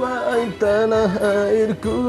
wahai tanah airku.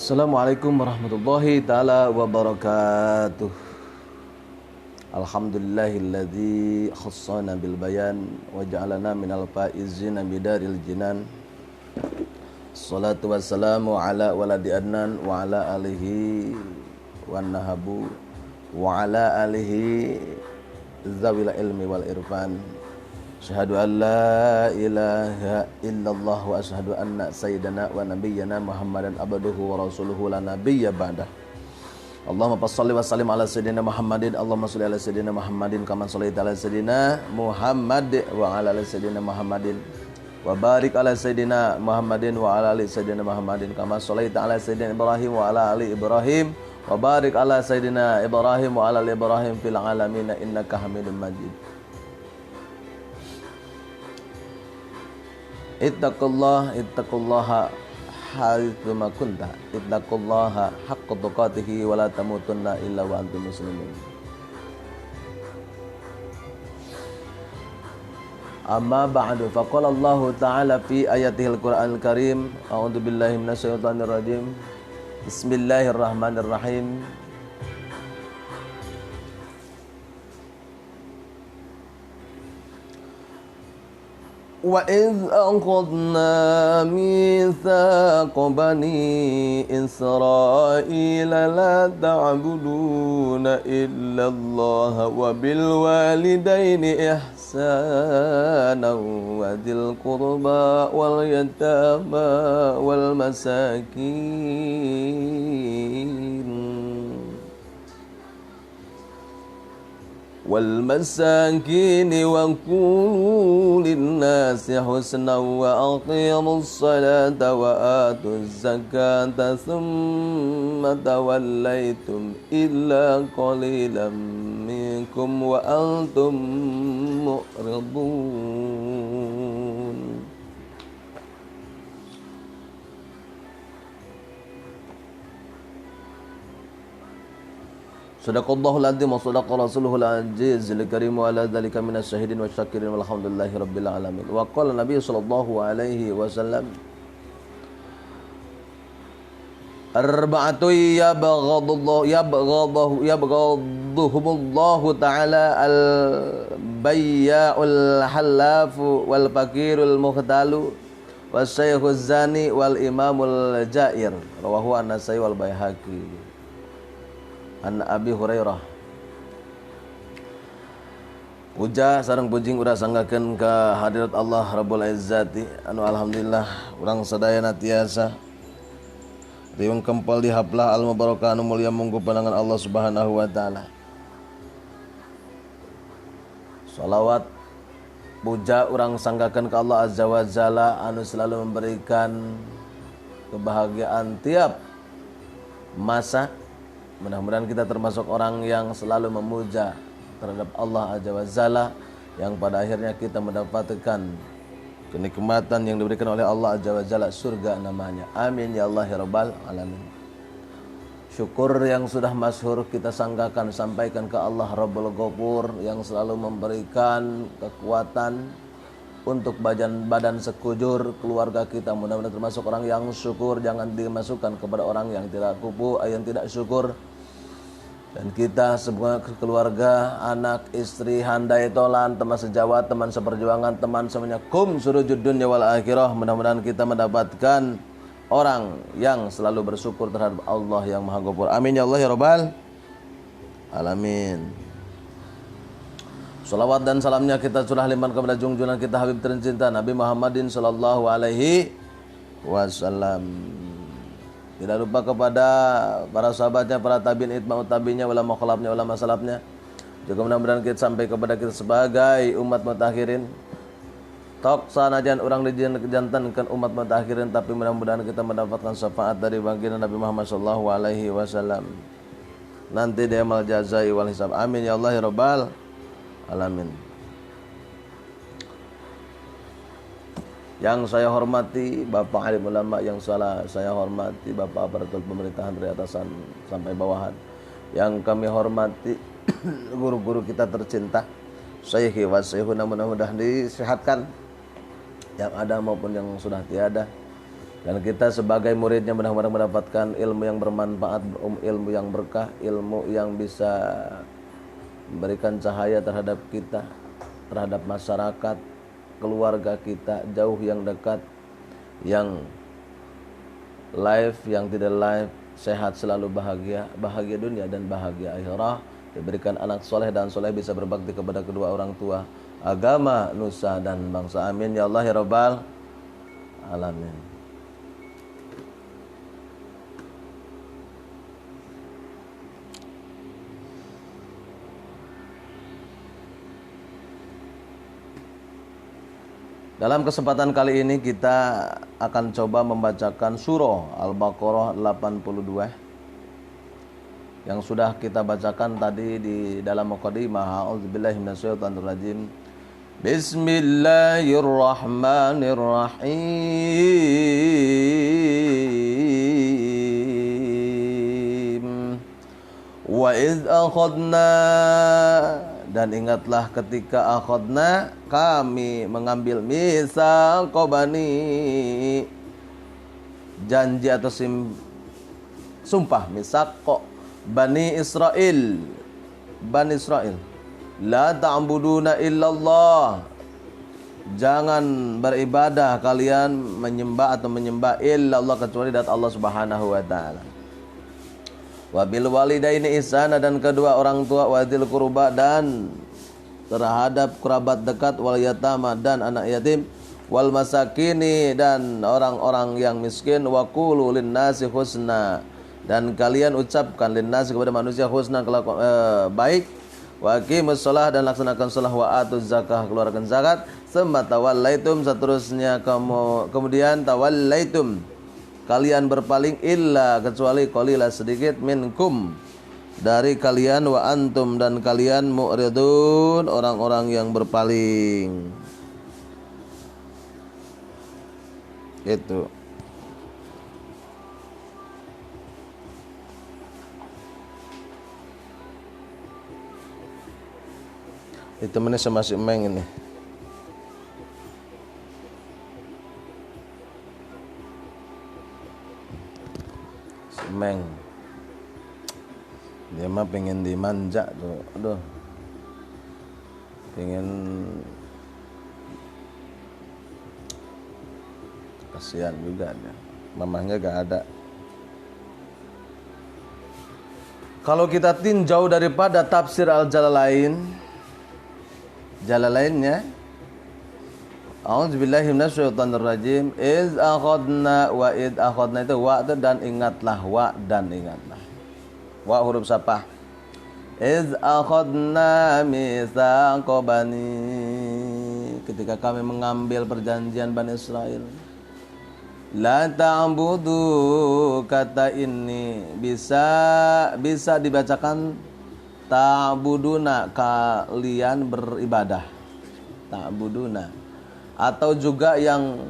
Assalamualaikum warahmatullahi ta'ala wabarakatuh. Alhamdulillahilladzi khassana bil bayan wa ja'alana minal faizina bidaril jinan. Salatu wassalamu ala waladi adnan wa ala alihi wan nahabu wa ala alihi zawil ilmi wal irfan. Asyhadu an la ilaha illallah wa asyhadu anna sayyidana wa nabiyyana Muhammadan abduhu wa rasuluhu la nabiyya ba'dah. Allahumma shalli wa sallim ala sayyidina Muhammadin. Allahumma shalli ala sayyidina Muhammadin kama shallaita ala sayyidina Muhammad wa ala ali sayyidina Muhammadin. Wa barik ala sayyidina Muhammadin wa ala ali sayyidina Muhammadin kama shallaita ala sayyidina Ibrahim wa ala ali Ibrahim. Wa barik ala sayyidina Ibrahim wa ala ali Ibrahim fil alamin innaka Hamidum Majid. Ittaqullaha haitsu ma kunta. Ittaqullaha haqqa tuqatih wa la tamutunna illa wa antum muslimun. Amma ba'du, faqala Allah ta'ala fi ayatihil Qur'anil Karim, a'udzu billahi minasyaitonir rajim. Bismillahirrahmanirrahim. وَإِذْ أَخَذْنَا مِيثَاقَ بَنِي إِسْرَائِيلَ لَا تَعْبُدُونَ إِلَّا اللَّهَ وَبِالْوَالِدَيْنِ إِحْسَانًا وَذِي الْقُرْبَى وَالْيَتَامَى والمساكين وقولوا للناس حسنا وأقيموا الصلاة وآتوا الزكاة ثم توليتم إلا قليلا منكم وأنتم معرضون. Sadaqallahul adzim wa sadaqa rasuluhul azizil karim wa ala dzalika minasy syahidin wasyakirin walhamdulillahi rabbil alamin. Wa qala Nabi sallallahu alaihi wasallam, arba'atu yabghaduhumullahu ta'ala al-bayya'ul halafu wal fakirul muhtalu wasyaikhuz zani wal imamul jair. Rawahu an-Nasai wal Baihaqi. An Abi Hurairah. Puja sareng pujing urang sanggakeun ka hadirat Allah Rabbul Izzati anu alhamdulillah urang sadayana tiasa riung kempal di haplah al mubarakah anu mulia munggu pandangan Allah Subhanahu wa taala. Shalawat puja urang sanggakan ke Allah Azza wa Jalla anu selalu memberikan kebahagiaan tiap masa. Mudah-mudahan kita termasuk orang yang selalu memuja terhadap Allah Azza wa Jalla, yang pada akhirnya kita mendapatkan kenikmatan yang diberikan oleh Allah Azza wa Jalla, surga namanya. Amin ya Allah ya Rabbal alamin. Syukur yang sudah masyhur kita sanggakan, sampaikan ke Allah Rabbul Ghafur yang selalu memberikan kekuatan untuk badan sekujur keluarga kita. Mudah-mudahan termasuk orang yang syukur, jangan dimasukkan kepada orang yang tidak yang tidak syukur. Dan kita semua keluarga, anak, istri, handai tolan, teman sejawat, teman seperjuangan, teman semuanya, kum surujud dunya wal akhirah. Mudah-mudahan kita mendapatkan orang yang selalu bersyukur terhadap Allah yang Maha Ghafur. Amin ya Allah ya Rabbal alamin. Salawat dan salamnya kita curah limpahkan kepada junjungan kita Habib tercinta Nabi Muhammadin sallallahu alaihi wasallam. Tidak lupa kepada para sahabatnya, para tabi'in, itba'ut tabi'innya, ulama khalafnya, ulama salafnya. Juga mudah-mudahan kita sampai kepada kita sebagai umat mutakhirin. Tok sanajan orang dijantankan umat mutakhirin, tapi mudah-mudahan kita mendapatkan syafaat dari baginda Nabi Muhammad sallallahu alaihi wasallam nanti di amal jazai wal hisab. Amin ya Allah ya Rabbal alamin. Yang saya hormati Bapak alim ulama, yang saya hormati Bapak aparatur pemerintahan dari atasan sampai bawahan. Yang kami hormati guru-guru kita tercinta, Syekhi wa Syekhuna, mudah-mudahan disehatkan yang ada maupun yang sudah tiada. Dan kita sebagai muridnya mudah-mudahan mendapatkan ilmu yang bermanfaat, ilmu yang berkah, ilmu yang bisa memberikan cahaya terhadap kita, terhadap masyarakat, keluarga kita, jauh yang dekat, yang live, yang tidak live, sehat selalu, bahagia dunia dan bahagia akhirat, diberikan anak soleh dan soleh, bisa berbakti kepada kedua orang tua, agama, nusa dan bangsa. Amin ya Allah ya Rabbal alamin. Dalam kesempatan kali ini kita akan coba membacakan surah Al-Baqarah 82 yang sudah kita bacakan tadi di dalam muqaddimah. A'udzubillahi minasyaitonirrajim. Bismillahirrahmanirrahim. Wa iz akhadna, dan ingatlah ketika akhadna, kami mengambil mitsaq bani, janji atau sumpah, mitsaq Bani Israel, Bani Israel, la ta'buduna illallah, jangan beribadah kalian menyembah atau menyembah illallah kecuali dat Allah Subhanahu wa taala. Wa bil walidaini ihsana, dan kedua orang tua, wadil qurba, dan terhadap kerabat dekat, wal yatama, dan anak yatim, wal masakini, dan orang-orang yang miskin, wa qulu lin nasi husna, dan kalian ucapkan linnas kepada manusia husna, baik, wa aqimus shalah, dan laksanakan shalah, wa atuz zakah, keluarkan zakat, summa tawallaitum, seterusnya kemudian tawallaitum, kalian berpaling, illa, kecuali qalila, sedikit, minkum, dari kalian, wa antum, dan kalian mu'ridun, orang-orang yang berpaling. Itu temennya sama si Meng ini. Si Meng, dia mah pengen dimanja tuh, aduh, pengen, kasihan juga dia, mamahnya gak ada. Kalau kita tinjau daripada tafsir Jalalainnya, a'udzubillahi minasyaitonirrajim, iz akhadna, wa id akhadna, itu wa dan ingatlah, wa dan ingatlah. Wa huruf sapah. Iz akhadna mitsaqa bani, ketika kami mengambil perjanjian Bani Israel. La ta'budu, kata ini bisa dibacakan ta'buduna, kalian beribadah. Ta'buduna, atau juga yang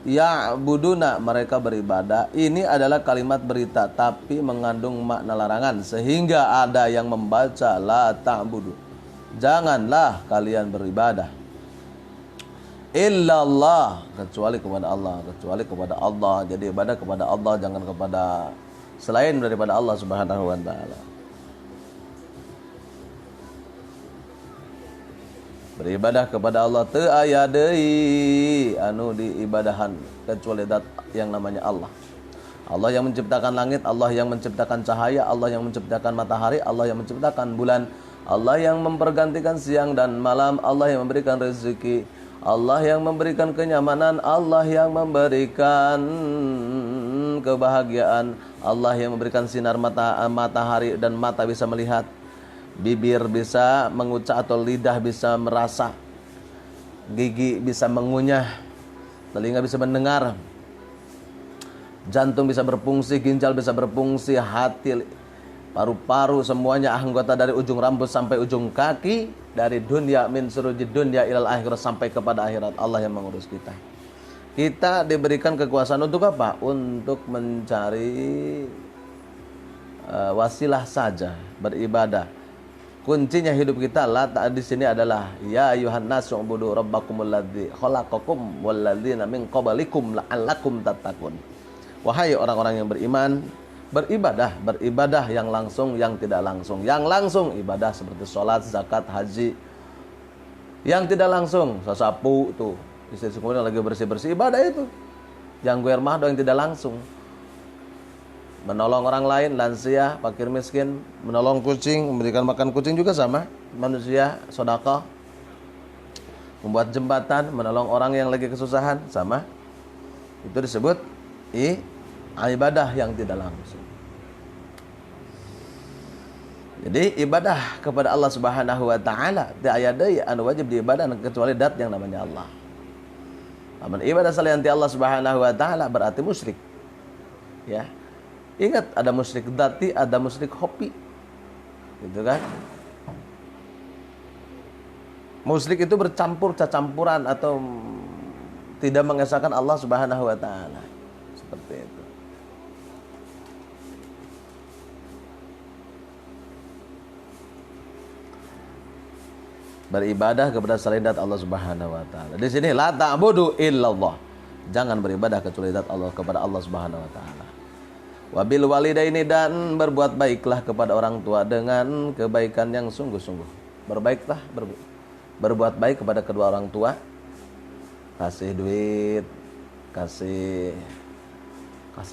ya'buduna, mereka beribadah. Ini adalah kalimat berita tapi mengandung makna larangan, sehingga ada yang membaca la ta'budu, janganlah kalian beribadah illallah, kecuali kepada Allah. Jadi ibadah kepada Allah, jangan kepada selain daripada Allah Subhanahu wa taala. Beribadah kepada Allah teu aya deui anu diibadahan kecuali zat yang namanya Allah. Allah yang menciptakan langit, Allah yang menciptakan cahaya, Allah yang menciptakan matahari, Allah yang menciptakan bulan, Allah yang mempergantikan siang dan malam, Allah yang memberikan rezeki, Allah yang memberikan kenyamanan, Allah yang memberikan kebahagiaan, Allah yang memberikan sinar matahari dan mata bisa melihat, bibir bisa mengucap atau lidah bisa merasa, gigi bisa mengunyah, telinga bisa mendengar, jantung bisa berfungsi, ginjal bisa berfungsi, hati, paru-paru, semuanya anggota dari ujung rambut sampai ujung kaki, dari dunia min surujid dunya ilal akhirat, sampai kepada akhirat. Allah yang mengurus kita. Kita diberikan kekuasaan untuk apa? Untuk mencari wasilah saja, beribadah. Kuncinya hidup kita di sini adalah ya ayuhan nasu ubudu rabbakumul ladzi khalaqakum wal ladzina min qablikum la'allakum tattaqun. Wahai orang-orang yang beriman, beribadah yang langsung, yang tidak langsung. Yang langsung ibadah seperti sholat, zakat, haji. Yang tidak langsung sasapu tuh, istri kemudian lagi bersih-bersih, ibadah itu. Yang gue mah yang tidak langsung, menolong orang lain, lansia, fakir miskin, menolong kucing, memberikan makan kucing juga sama. Manusia, sedekah, membuat jembatan, menolong orang yang lagi kesusahan, sama. Itu disebut ibadah yang tidak langsung. Jadi ibadah kepada Allah Subhanahu wa taala teu aya deui anu wajib diibadah kecuali zat yang namanya Allah. Amun ibadah salian ti Allah Subhanahu wa taala berarti musyrik. Ya. Ingat, ada musyrik dzati, ada musyrik hobi. Gitu kan? Musyrik itu campuran atau tidak mengesahkan Allah Subhanahu wa taala. Seperti itu. Beribadah kepada selain zat Allah Subhanahu wa taala. Di sini la ta'budu illallah. Jangan beribadah kecuali zat Allah, kepada Allah Subhanahu wa taala. Wabil walidaini, dan berbuat baiklah kepada orang tua dengan kebaikan yang sungguh-sungguh. Berbaiklah, berbuat baik kepada kedua orang tua. Kasih duit, kasih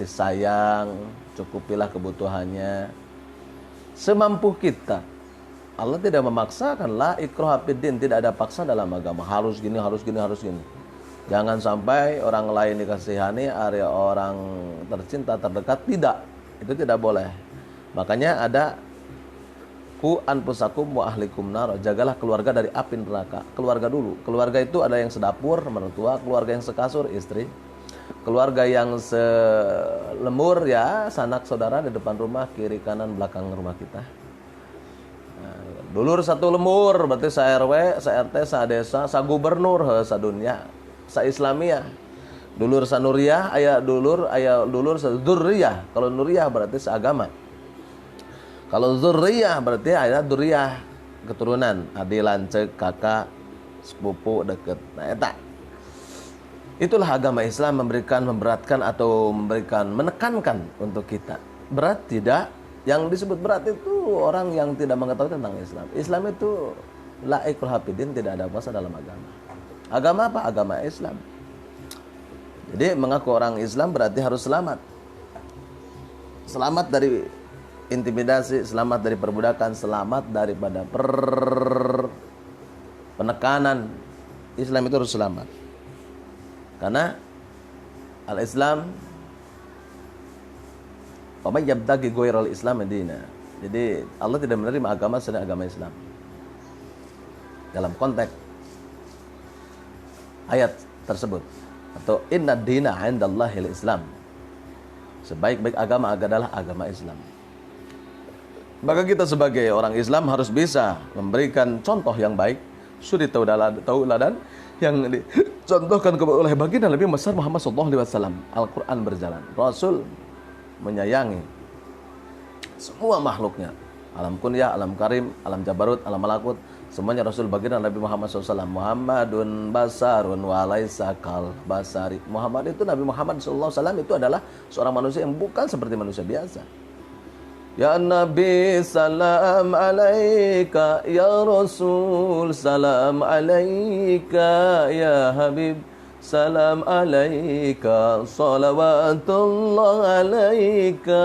sayang, cukupilah kebutuhannya semampu kita. Allah tidak memaksakan, la ikraha fiddin, tidak ada paksa dalam agama. Harus gini, harus gini, harus gini. Jangan sampai orang lain dikasihani, area orang tercinta, terdekat, tidak. Itu tidak boleh. Makanya ada ku anfusakum wa ahlikum nar, jagalah keluarga dari api neraka. Keluarga dulu. Keluarga itu ada yang sedapur, mertua, keluarga yang sekasur, istri. Keluarga yang selemur, ya sanak saudara di depan rumah, kiri kanan belakang rumah kita. Dulur satu lemur, berarti sa RW, sa RT, sa desa, sa gubernur, sa dunia, sa Islamiyah. Dulur sa nuriyah, aya dulur sa dzurriyah. Kalau nuriyah berarti seagama. Kalau dzurriyah berarti aya dzurriyah, keturunan, adik, lancek, kakak, sepupu deket. Nah, eta. Itulah agama Islam, memberatkan atau menekankan untuk kita. Berat tidak? Yang disebut berat itu orang yang tidak mengetahui tentang Islam. Islam itu la ikraha fiddin, tidak ada puasa dalam agama. Agama apa? Agama Islam. Jadi mengaku orang Islam berarti harus selamat. Selamat dari intimidasi, selamat dari perbudakan, selamat daripada penekanan. Islam itu harus selamat. Karena al-Islam, wa may yabtaghi ghairal Islam dina, Jadi Allah tidak menerima agama selain agama Islam. Dalam konteks ayat tersebut, atau inna dina 'indallahil Islam. Sebaik-baik agama adalah agama Islam. Maka kita sebagai orang Islam harus bisa memberikan contoh yang baik, suri tauladan yang dicontohkan oleh baginda Nabi besar Muhammad SAW. Al-Quran berjalan, Rasul menyayangi semua makhluknya, alam kunyah, alam karim, alam jabarut, alam malakut, semuanya Rasul baginda Nabi Muhammad SAW. Muhammadun basarun walaisa kal basari. Muhammad itu, Nabi Muhammad SAW itu adalah seorang manusia yang bukan seperti manusia biasa. Ya Nabi salam alaika, ya Rasul salam alaika, ya Habib salam alaika, salawatullah alaika,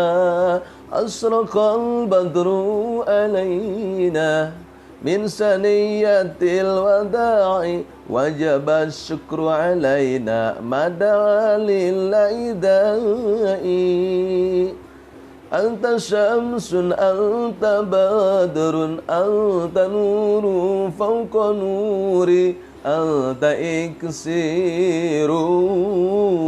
asraqal badru alaina min saniyatil wada'i, wajaba syukru alaina madalil idai. Anta syamsun, anta badrun, anta nuru fawqa nuri, anta iksiru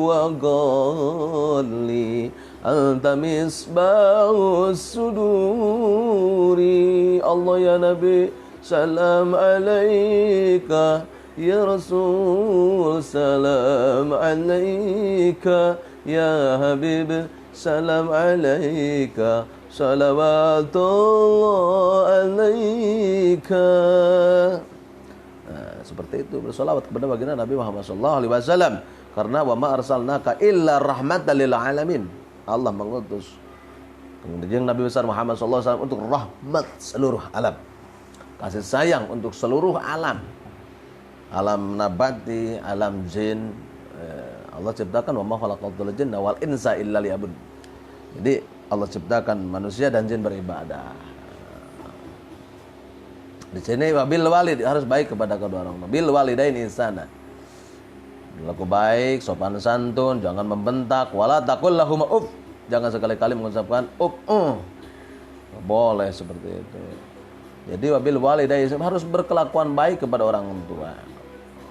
wa ghalli, anta misbahus suduri. Allah ya Nabi salam alaika, ya Rasul salam alaika, ya Habib salam alaika, salawatullah alaika. Nah, seperti itu bersolawat kepada baginda Nabi Muhammad SAW. Karena wa ma arsalnaka illa rahmatan lil alamin. Allah mengutus kemudian Nabi besar Muhammad SAW untuk rahmat seluruh alam, kasih sayang untuk seluruh alam, alam nabati, alam jin. Allah ciptakan wa ma khalaqatul jinna wal insa illa liya'bud. Jadi Allah ciptakan manusia dan jin beribadah. Di sini wabil walid, harus baik kepada kedua orang tua. Bil walidain ihsana. Berlaku baik, sopan santun, jangan membentak, wala taqul lahum uff. Jangan sekali-kali mengucapkan uff. Boleh seperti itu. Jadi wabil walidain harus berkelakuan baik kepada orang tua.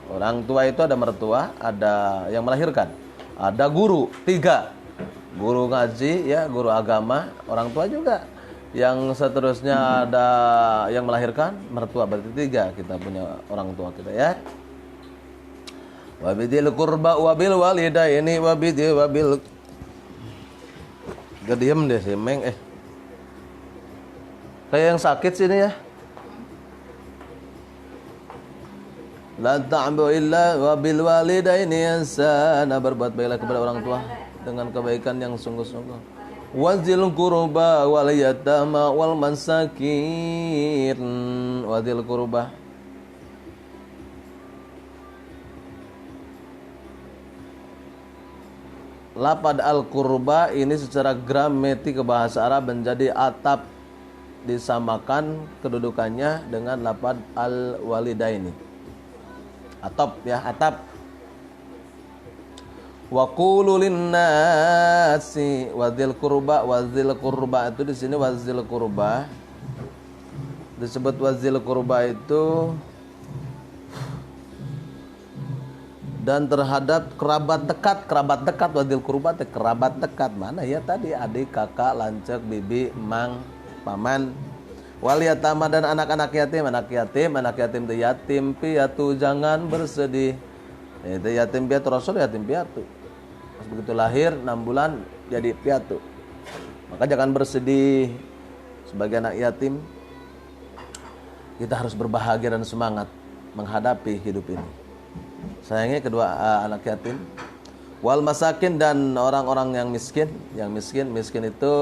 Orang tua itu ada mertua, ada yang melahirkan, ada guru, 3. Guru ngaji, ya, guru agama, orang tua juga. Yang seterusnya ada yang melahirkan, mertua, berarti 3 kita punya orang tua kita, ya. Wabidil qurba wabil walidaini wabidil wabil. Gak diem deh si Meng, kayak yang sakit sini ya. La ta'bu illa wa bil walidaini ihsana. Berbuat baiklah kepada orang tua dengan kebaikan yang sungguh-sungguh. Wazil qurba wal yatama wal masakin. Wazil qurba, lafaz al-qurba ini secara gramatik ke bahasa Arab menjadi atap, disamakan kedudukannya dengan lafaz al-walidaini. Atap, ya, atap. Wa qulu linnasi wadzil qurba. Wadzil qurba itu di sini wadzil qurba disebut wadzil qurba itu dan terhadap kerabat dekat. Wadzil qurba itu kerabat dekat. Mana ya tadi? Adik, kakak, lancek, bibi, emang, paman. Wal yatama dan anak-anak yatim, anak yatim itu yatim piatu, jangan bersedih. Itu yatim piatu, Rasul yatim piatu. Pas begitu lahir 6 bulan jadi piatu. Maka jangan bersedih. Sebagai anak yatim kita harus berbahagia dan semangat menghadapi hidup ini. Sayangnya kedua anak yatim. Wal masakin dan orang-orang yang miskin. Miskin itu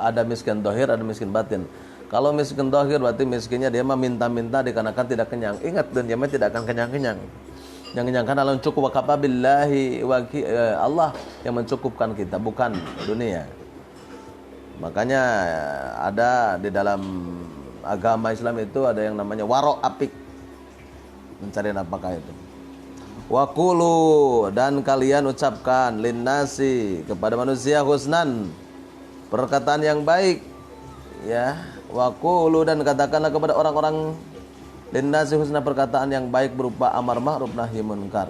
ada miskin dohir, ada miskin batin. Kalau miskin dohir berarti miskinnya dia mah minta-minta dikarenakan tidak kenyang. Ingat, dunia tidak akan kenyang-kenyang. Yang kenyangkan Allah cukup, wa kafabillahi Allah yang mencukupkan kita, bukan dunia. Makanya ada di dalam agama Islam itu ada yang namanya waro apik, mencari nafkah itu. Waqulu, dan kalian ucapkan linnasi kepada manusia husnan, perkataan yang baik. ya, wa qulu dan katakanlah kepada orang-orang linnasi husna perkataan yang baik berupa amar ma'ruf nahi munkar.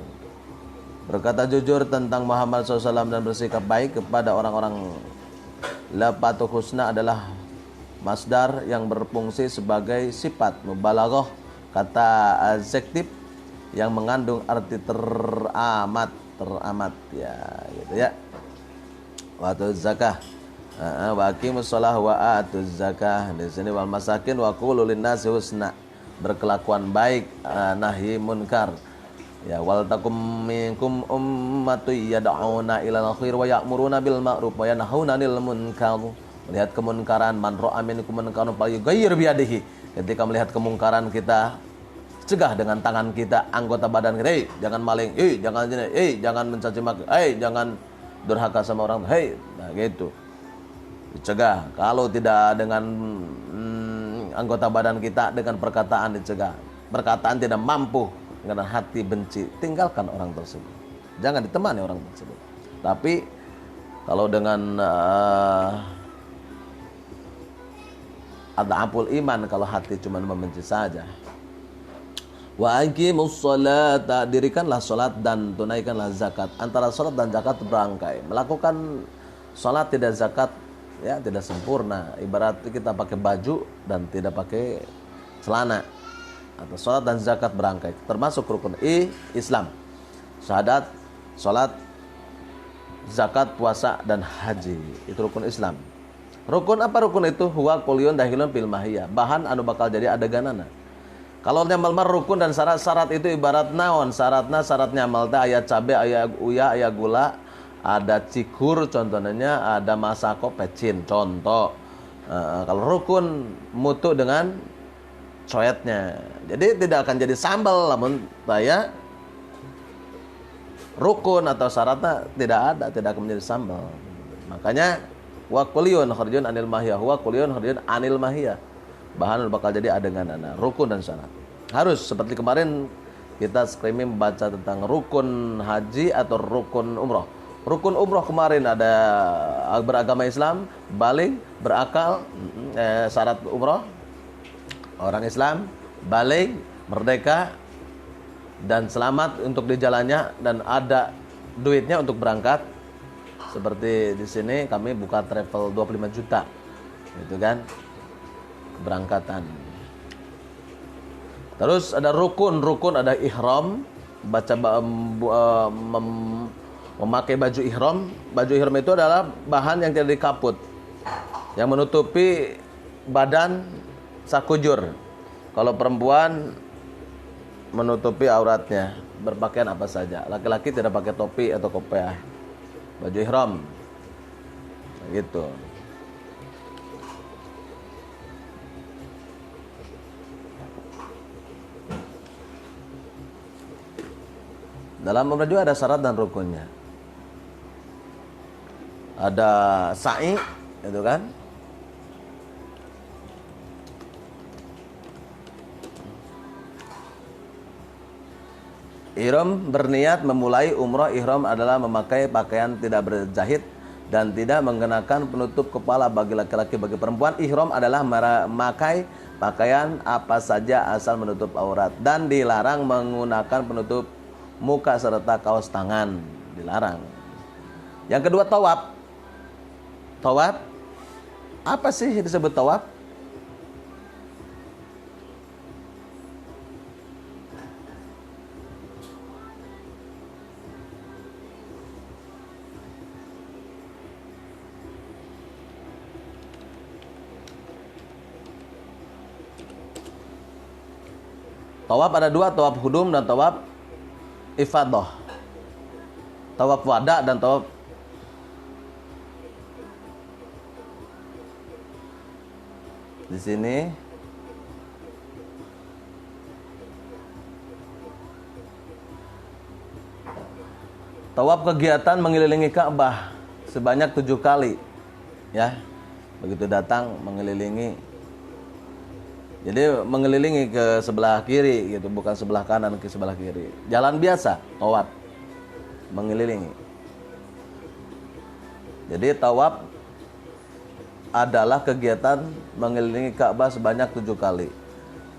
Berkata jujur tentang Muhammad SAW dan bersikap baik kepada orang-orang. Lafatu husna adalah masdar yang berfungsi sebagai sifat mubalaghah, kata adjektif yang mengandung arti teramat ya gitu ya. Wa atuz zakah, wa aqimus shalah wa atuz zakah. Di sini wal masakin wa qulu linnasi husna, berkelakuan baik, nahi munkar. Ya, wal takum minkum ummatu yad'una ilal khair wa ya'muruna bil ma'ruf wa yanhauna 'anil munkar. Melihat kemunkaran, man ra'a minkum munkaran falyughayyir bi yadihi. Ketika melihat kemungkaran, kita cegah dengan tangan kita, anggota badan kita. Hei, jangan maling, hei, jangan zina, hei, jangan mencaci maki, hei, jangan durhaka sama orang, hei. Nah, gitu. Dicegah. Kalau tidak dengan anggota badan kita, dengan perkataan dicegah. Perkataan tidak mampu, karena hati benci, tinggalkan orang tersebut. Jangan ditemani orang tersebut. Tapi kalau dengan ada ampul iman, kalau hati cuma membenci saja. Wa aqimus sholata, dirikanlah salat dan tunaikanlah zakat. Antara salat dan zakat berangkai. Melakukan salat tidak zakat, ya tidak sempurna. Ibarat kita pakai baju dan tidak pakai celana. Atau salat dan zakat berangkai, termasuk rukun Islam. Syahadat, salat, zakat, puasa dan haji. Itu rukun Islam. Rukun apa rukun itu? Huwa kulyun dahilun fil mahiyah. Bahan anu bakal jadi adeganana. Kalau nyamal rukun dan syarat-syarat itu ibarat naon? Syarat nyamal teh aya cabe, aya uya, aya gula, ada cikur contohnya, ada masako pecin contoh. Kalau rukun mutu dengan coetnya. Jadi tidak akan jadi sambal lamun saya rukun atau syaratnya tidak ada, tidak akan menjadi sambal. Makanya wa kulyun kharjun anil mahiyah, wa kulyun kharjun anil mahiyah. Bahan bakal jadi adeganana, rukun dan syarat. Harus seperti kemarin kita screaming membaca tentang rukun haji atau rukun umroh. Rukun umroh kemarin ada beragama Islam, balik, berakal, syarat umroh, orang Islam, balik, merdeka, dan selamat untuk di jalannya, dan ada duitnya untuk berangkat. Seperti di sini kami buka travel 25 juta, gitu kan, keberangkatan. Terus ada rukun ada ihram, memakai baju ihram. Baju ihram itu adalah bahan yang tidak dikaput, yang menutupi badan sakujur. Kalau perempuan menutupi auratnya, berpakaian apa saja. Laki-laki tidak pakai topi atau kopiah. Baju ihram. Gitu. Dalam umrah juga ada syarat dan rukunnya. Ada sa'i, itu kan? Ihram berniat memulai umrah. Ihram adalah memakai pakaian tidak berjahit dan tidak mengenakan penutup kepala bagi laki-laki. Bagi perempuan, ihram adalah memakai pakaian apa saja asal menutup aurat, dan dilarang menggunakan penutup muka serta kaos tangan, dilarang. Yang kedua, tawaf. Tawaf, apa sih disebut tawaf? Tawaf ada dua, tawaf hudum dan tawaf ifadah. Tawaf wada dan tawaf di sini tawaf kegiatan mengelilingi Ka'bah sebanyak 7 kali. Ya. Begitu datang mengelilingi. Jadi mengelilingi ke sebelah kiri gitu, bukan sebelah kanan ke sebelah kiri. Jalan biasa, tawaf mengelilingi. Jadi tawaf adalah kegiatan mengelilingi Ka'bah sebanyak 7 kali.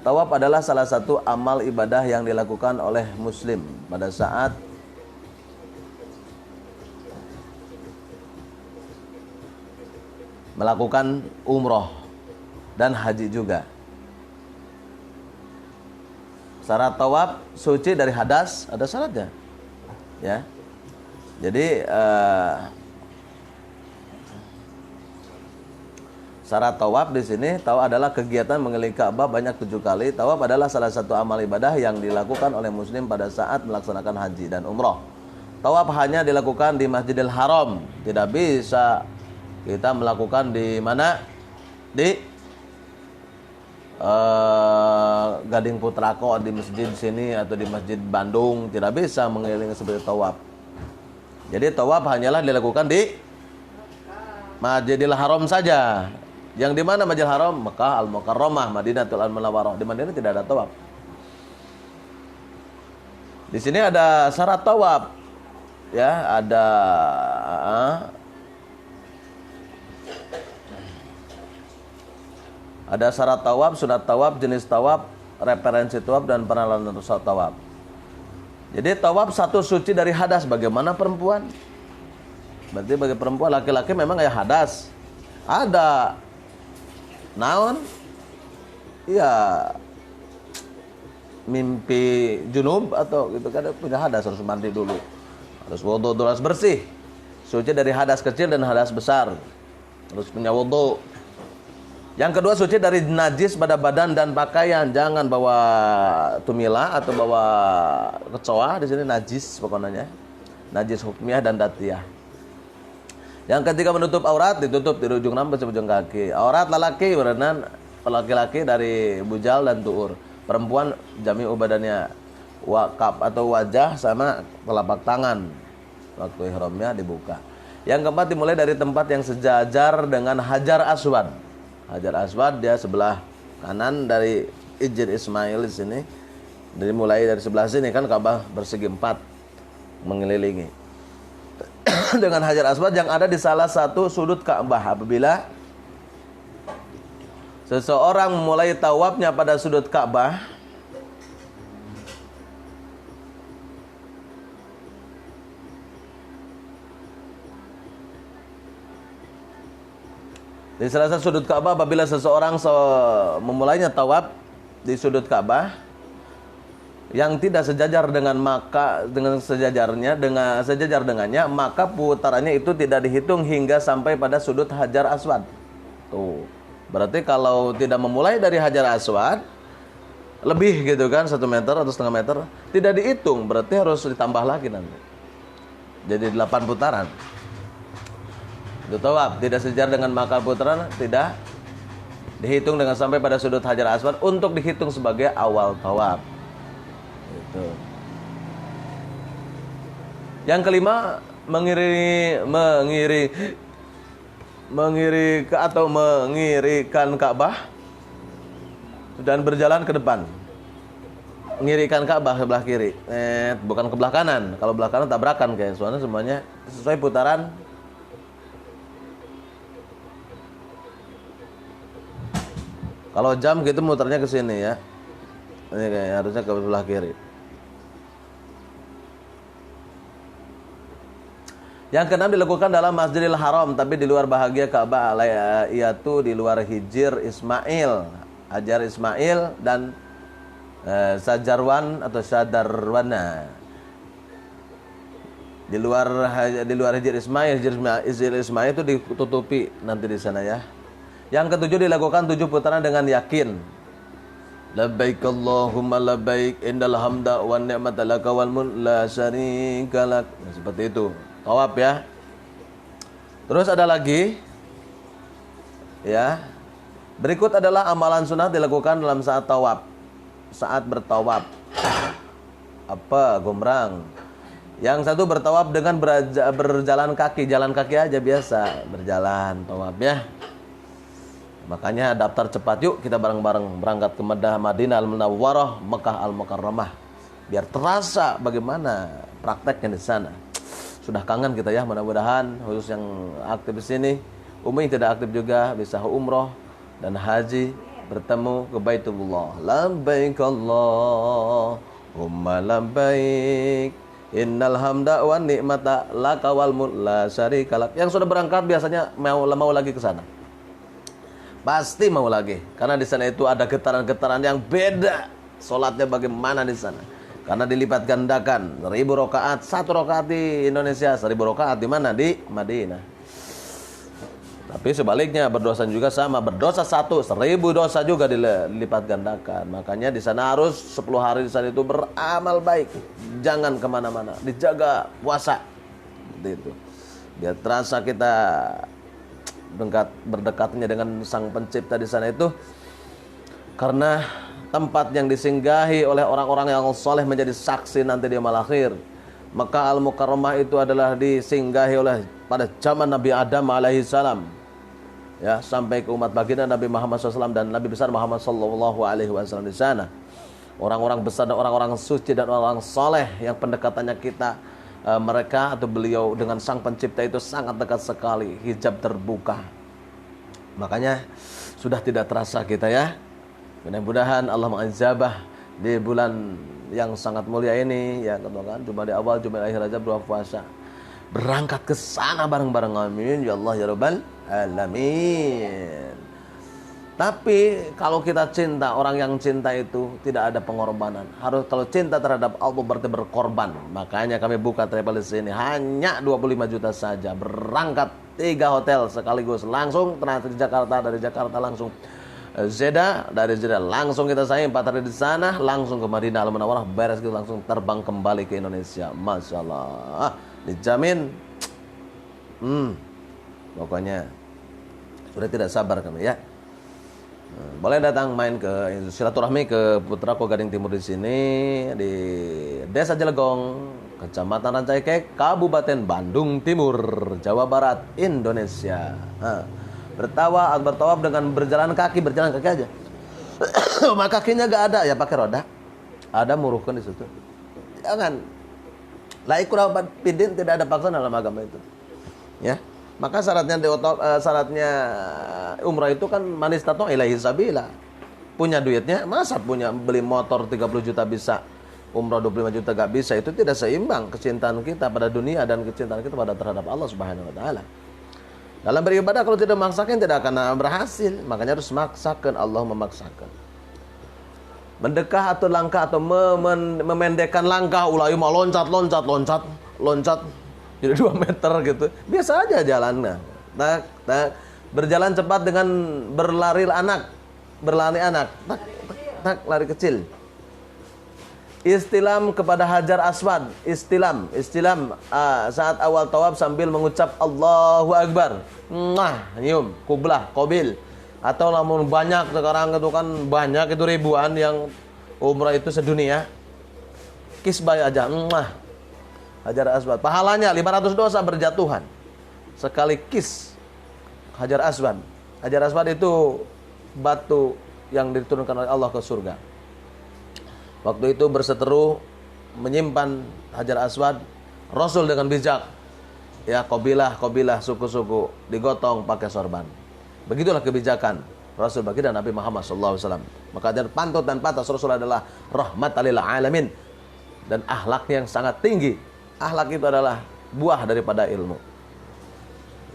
Tawaf adalah salah satu amal ibadah yang dilakukan oleh muslim pada saat melakukan umroh dan haji juga. Syarat tawaf suci dari hadas, ada syaratnya. Ya. Jadi syarat tawaf di sini, tawaf adalah kegiatan mengelilingi Ka'bah banyak 7 kali. Tawaf adalah salah satu amal ibadah yang dilakukan oleh muslim pada saat melaksanakan haji dan umroh. Tawaf hanya dilakukan di Masjidil Haram. Tidak bisa kita melakukan di mana? Di Gading Putrako, di masjid sini atau di Masjid Bandung. Tidak bisa mengelilingi seperti tawaf. Jadi tawaf hanyalah dilakukan di Masjidil Haram saja. Yang di mana Masjidil Haram? Mekah Al-Mukarramah, Madinatul Munawwarah. Di Madinah tidak ada tawaf. Di sini ada syarat tawaf. Ya, ada syarat tawaf, sunat tawaf, jenis tawaf, referensi tawaf dan peralatan tawaf. Jadi tawaf satu suci dari hadas. Bagaimana perempuan? Berarti bagi perempuan, laki-laki memang kayak hadas. Ada naon? Ya mimpi junub atau gitu kan, punya hadas, harus mandi dulu. Harus wudu dulu, harus bersih. Suci dari hadas kecil dan hadas besar. Harus punya wudu. Yang kedua, suci dari najis pada badan dan pakaian. Jangan bawa tumila atau bawa kecoa. Di sini najis pokoknya. Najis hukmiyah dan datiyah. Yang ketiga, menutup aurat, ditutup di ujung rambut sampai ujung kaki. Aurat lelaki berenang, laki-laki dari bujal dan tuur. Perempuan jami'u badannya, wakaf atau wajah sama telapak tangan. Waktu ihramnya dibuka. Yang keempat, dimulai dari tempat yang sejajar dengan Hajar Aswad. Hajar Aswad dia sebelah kanan dari Hijr Ismail di sini. Jadi mulai dari sebelah sini kan Ka'bah bersegi 4 mengelilingi. Dengan Hajar Aswad yang ada di salah satu sudut Ka'bah. Apabila seseorang memulai tawafnya pada sudut Ka'bah, di salah satu sudut Ka'bah, apabila seseorang memulainya tawaf di sudut Ka'bah yang tidak sejajar dengan sejajar dengannya, maka putarannya itu tidak dihitung hingga sampai pada sudut Hajar Aswad. Tuh. Berarti kalau tidak memulai dari Hajar Aswad lebih gitu kan, 1 meter atau setengah meter, tidak dihitung, berarti harus ditambah lagi nanti. Jadi 8 putaran. Itu tawaf, tidak sejajar dengan maka putaran tidak dihitung dengan sampai pada sudut Hajar Aswad untuk dihitung sebagai awal tawaf. Itu. Yang kelima, mengirikan Ka'bah dan berjalan ke depan. Mengirikan Ka'bah sebelah kiri, bukan ke belah kanan. Kalau belah kanan tabrakan kayak soalnya semuanya sesuai putaran. Kalau jam gitu muternya ke sini ya. Ini kayak harusnya ke sebelah kiri. Yang keenam, dilakukan dalam Masjidil Haram tapi di luar bahagia Ka'bah, yaitu di luar Hijr Ismail, Hajar Ismail dan Sajarwan atau Sadarwana. Di luar Hijr Ismail itu ditutupi nanti di sana ya. Yang ketujuh, dilakukan 7 putaran dengan yakin. Labbaik Allahumma labbaik innal hamda wan ni'mata laka wal mulk la syarika lak. Nah, seperti itu. Tawaf ya. Terus ada lagi ya. Berikut adalah amalan sunnah dilakukan dalam saat tawaf. Saat bertawaf. Apa? Gombrang. Yang satu bertawaf dengan berjalan kaki, jalan kaki aja biasa, berjalan tawaf ya. Makanya daftar cepat yuk, kita bareng-bareng berangkat ke Madinah Al-Munawwarah, Mekah Al-Mukarramah. Biar terasa bagaimana prakteknya di sana. Sudah kangen kita ya, mudah-mudahan khusus yang aktif di sini Umi tidak aktif juga bisa umroh dan haji, bertemu ke Baitullah. Labbaik Allahumma labbaik, innal hamda wan ni'mata laka wal mulk la syarika lak. Yang sudah berangkat biasanya mau lagi ke sana. Pasti mau lagi, karena di sana itu ada getaran-getaran yang beda. Salatnya bagaimana di sana? Karena dilipat gandakan 1000 rakaat, 1 rakaat di Indonesia, 1000 rakaat di mana? Di Madinah. Tapi sebaliknya berdosa juga sama, berdosa 1, 1000 dosa juga dilipat gandakan. Makanya di sana harus 10 hari di sana itu beramal baik, jangan kemana-mana, dijaga puasa, itu biar terasa kita berdekatnya dengan Sang Pencipta di sana itu. Karena tempat yang disinggahi oleh orang-orang yang soleh menjadi saksi nanti di yaumul akhir. Maka Al-Mukarramah itu adalah disinggahi oleh pada zaman Nabi Adam alaihi salam, ya, sampai ke umat baginda Nabi Muhammad SAW dan Nabi besar Muhammad SAW di sana. Orang-orang besar dan orang-orang suci dan orang-orang soleh yang pendekatannya kita mereka atau beliau dengan Sang Pencipta itu sangat dekat sekali, hijab terbuka. Makanya sudah tidak terasa kita, ya. Mudah-mudahan Allah mengijabah di bulan yang sangat mulia ini, ya kan, cuma di awal, cuma di akhir Rajab, 2 puasa. Berangkat ke sana bareng-bareng, amin ya Allah ya rabbal alamin. Tapi kalau kita cinta, orang yang cinta itu tidak ada pengorbanan. Harus, kalau cinta terhadap Allah berarti berkorban. Makanya kami buka travel di sini hanya 25 juta saja. Berangkat 3 hotel sekaligus, langsung transit Jakarta, dari Jakarta langsung Jeddah, dari Jeddah langsung kita sayang 4 hari di sana, langsung ke Madinah Al-Munawwarah, beres gitu langsung terbang kembali ke Indonesia. Masya Allah, dijamin. Pokoknya sudah tidak sabar kami, ya. Boleh datang main ke silaturahmi ke Putrako Gading Timur di sini, di Desa Jelegong, Kecamatan Rancaikek, Kabupaten Bandung Timur, Jawa Barat, Indonesia. Bertawaf dengan berjalan kaki aja. Maka kakinya gak ada, ya pakai roda. Ada muruhkan di situ. Jangan. La ikrah fiddin, tidak ada paksaan dalam agama itu. Ya. Maka syaratnya umrah itu kan man istata ilaihi sabila. Punya duitnya, masa beli motor 30 juta bisa, umrah 25 juta gak bisa, itu tidak seimbang kecintaan kita pada dunia dan kecintaan kita pada terhadap Allah Subhanahu wa taala. Dalam beribadah kalau tidak memaksakan tidak akan berhasil. Makanya harus memaksakan, Allah memaksakan. Mendekah atau langkah atau memendekkan langkah, ulai mau loncat. Jadi 2 meter gitu. Biasa aja jalannya. Berjalan cepat dengan berlari anak. Lari kecil. Istilam kepada Hajar Aswad, istilam saat awal tawaf sambil mengucap Allahu Akbar. Nyium, qabil. Atau namun banyak sekarang itu kan banyak itu ribuan yang umrah itu sedunia. Kisbay aja, Hajar Aswad. Pahalanya 500 dosa berjatuhan sekali kis Hajar Aswad. Hajar Aswad itu batu yang diturunkan oleh Allah ke surga. Waktu itu berseteru menyimpan Hajar Aswad, Rasul dengan bijak, ya, kabilah suku-suku digotong pakai sorban. Begitulah kebijakan Rasul bagi dan Nabi Muhammad SAW. Maka dari pantut dan patas Rasul adalah rahmatan lil alamin dan akhlaknya yang sangat tinggi. Akhlak itu adalah buah daripada ilmu.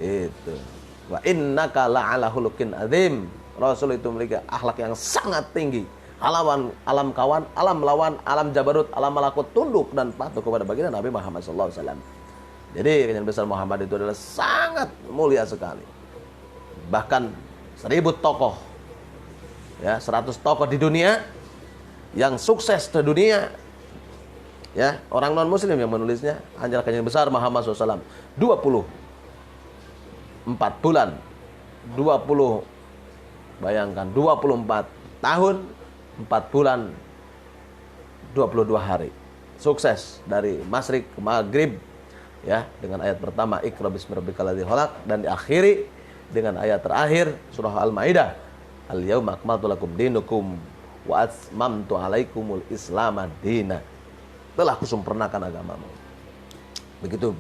Itu. Wa innaka la'ala khuluqin adzim. Rasul itu memiliki akhlak yang sangat tinggi. Alam kawan, alam lawan, alam jabarut, alam malakut, tunduk dan patuh kepada baginda Nabi Muhammad SAW. Jadi kenabian besar Muhammad itu adalah sangat mulia sekali. Bahkan 1000 tokoh, ya, 100 tokoh di dunia yang sukses di dunia, ya, orang non muslim yang menulisnya hanya kenabian besar Muhammad SAW. 24 bulan, 24 tahun, 4 bulan 22 hari sukses dari Masyrik ke Maghrib, ya, dengan ayat pertama Iqra bismi rabbikal ladzi khalaq, dan diakhiri dengan ayat terakhir surah Al-Maidah, Al-yauma akmaltu lakum dinukum wa atmamtu alaikumul islama dina. Telah kusempurnakan agamamu. Begitu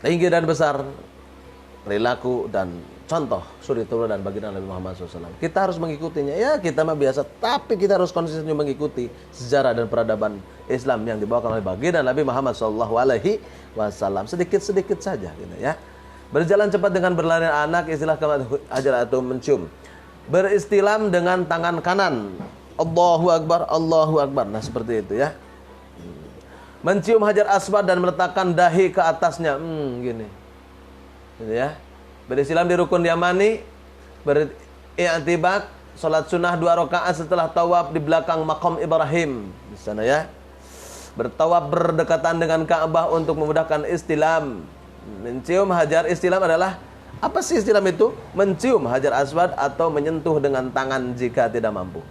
tinggi dan besar perilaku dan contoh suri dan baginda Nabi Muhammad SAW. Kita harus mengikutinya. Ya, kita mah biasa, tapi kita harus konsisten mengikuti sejarah dan peradaban Islam yang dibawakan oleh baginda Nabi Muhammad SAW. Sedikit-sedikit saja, gitu ya. Berjalan cepat dengan berlari anak, istilah hajar atau mencium. Beristilam dengan tangan kanan. Allahu Akbar, Allahu Akbar. Nah, seperti itu ya. Mencium hajar aswad dan meletakkan dahi ke atasnya. Gini. Gitu ya. Beristilam di rukun yamani. Beri'tibak. Salat sunnah 2 rakaat setelah tawaf di belakang maqam Ibrahim. Di sana ya. Bertawaf berdekatan dengan Ka'bah untuk memudahkan istilam. Mencium hajar istilam adalah, apa sih istilam itu? Mencium hajar aswad atau menyentuh dengan tangan jika tidak mampu.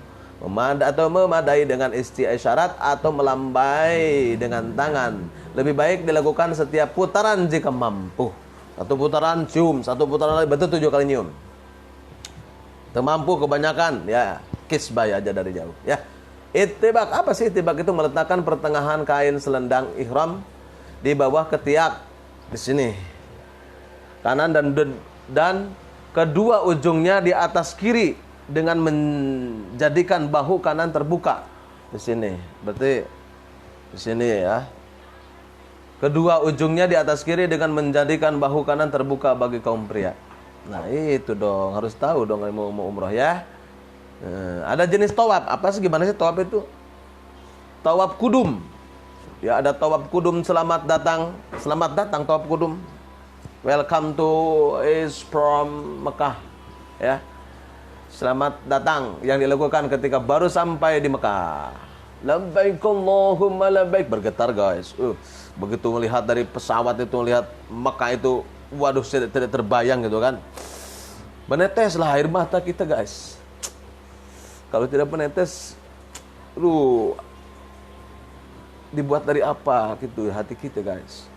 Memadai dengan isyarat atau melambai dengan tangan. Lebih baik dilakukan setiap putaran jika mampu. Satu putaran cium, satu putaran lagi, betul 7 kali nyium. Termampu kebanyakan, ya kisbay aja dari jauh. Ya, itibak, apa sih itibak itu? Meletakkan pertengahan kain selendang ihram di bawah ketiak di sini, kanan dan kedua ujungnya di atas kiri, dengan menjadikan bahu kanan terbuka di sini. Berarti di sini ya. Kedua ujungnya di atas kiri dengan menjadikan bahu kanan terbuka bagi kaum pria. Nah, itu dong, harus tahu dong mau umroh ya. Ada jenis tawaf. Apa sih, gimana sih tawaf itu? Tawaf kudum. Ya, ada tawaf kudum, selamat datang tawaf kudum. Welcome to is from Mekah. Ya. Selamat datang yang dilakukan ketika baru sampai di Mekah. Labbaik Allahumma labbaik, bergetar guys. Begitu melihat dari pesawat itu, melihat Mekah itu, waduh, tidak terbayang gitu kan. Meneteslah air mata kita guys. Kalau tidak menetes, dibuat dari apa gitu hati kita guys.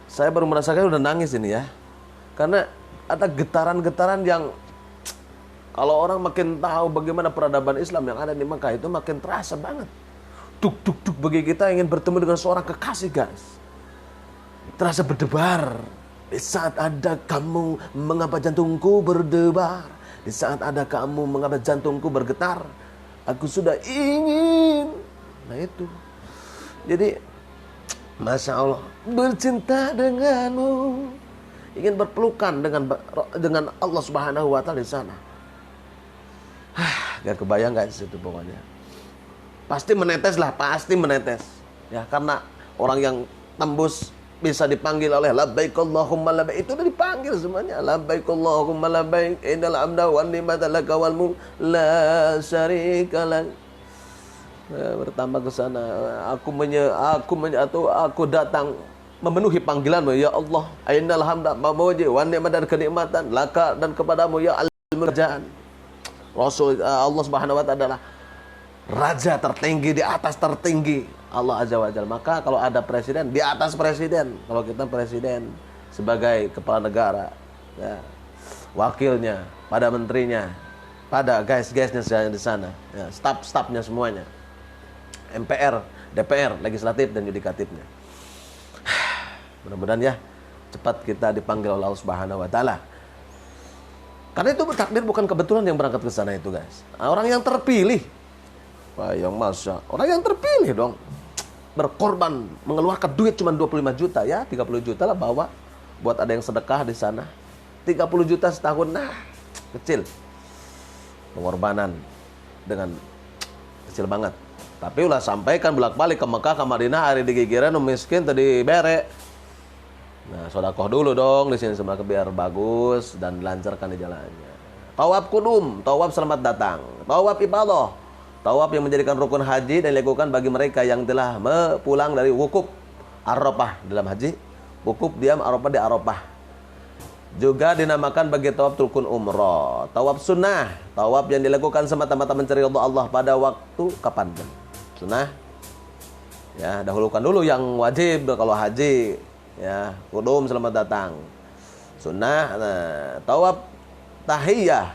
Saya baru merasakan udah nangis ini ya. Karena ada getaran-getaran yang, kalau orang makin tahu bagaimana peradaban Islam yang ada di Mekah itu, makin terasa banget. Duk bagi kita ingin bertemu dengan seorang kekasih guys. Terasa berdebar. Di saat ada kamu, mengapa jantungku berdebar? Di saat ada kamu, mengapa jantungku bergetar? Aku sudah ingin. Nah itu. Jadi, Masya Allah, bercinta denganmu, ingin berpelukan dengan Allah Subhanahu wa Ta'ala di sana. Gak kebayang guys itu pokoknya. Pasti menetes lah, pasti menetes. Ya, karena orang yang tembus bisa dipanggil oleh labbaik Allahumma labbaik, itu udah dipanggil semuanya. Labbaik Allahumma labbaik, innal hamda wan ni'mata laka wal mulk la syarika lak. Bertambah ke sana, aku datang memenuhi panggilanmu ya Allah. Innal hamda mamuji wan ni'mata dan kenikmatan laka dan kepadamu ya al-kerjaan. Rasul Allah Subhanahu wa Ta'ala adalah raja tertinggi, di atas tertinggi Allah Azza wa Jalla. Maka kalau ada presiden, di atas presiden. Kalau kita presiden sebagai kepala negara, ya, wakilnya, pada menterinya, pada guys-guysnya di sana, ya, staf-stafnya semuanya, MPR, DPR, legislatif dan yudikatifnya. Mudah-mudahan ya cepat kita dipanggil oleh Allah Subhanahu wa Ta'ala. Karena itu takdir, bukan kebetulan yang berangkat ke sana itu guys. Orang yang terpilih. Wah, yang masa orang yang terpilih dong. Berkorban, mengeluarkan duit cuma 25 juta ya, 30 juta lah bawa buat ada yang sedekah di sana. 30 juta setahun, nah kecil. Pengorbanan dengan kecil banget. Tapi ulah sampaikan bolak-balik ke Mekah, ke Madinah, hari digigiran miskin tadi bere. Nah, sodakoh dulu dong di sini sebenarnya biar bagus dan dilancarkan di jalannya. Tawaf kudum, tawaf selamat datang, tawaf ibadah, tawaf yang menjadikan rukun haji dan dilakukan bagi mereka yang telah pulang dari wukuf Arafah dalam haji, wukuf diam Arafah di Arafah. Juga dinamakan bagi tawaf rukun umrah, tawaf sunnah, tawaf yang dilakukan semata-mata mencari ridha Allah pada waktu kapan pun. Sunnah, ya dahulukan dulu yang wajib kalau haji. Ya, kudum selamat datang. Sunnah, tawaf tahiyah,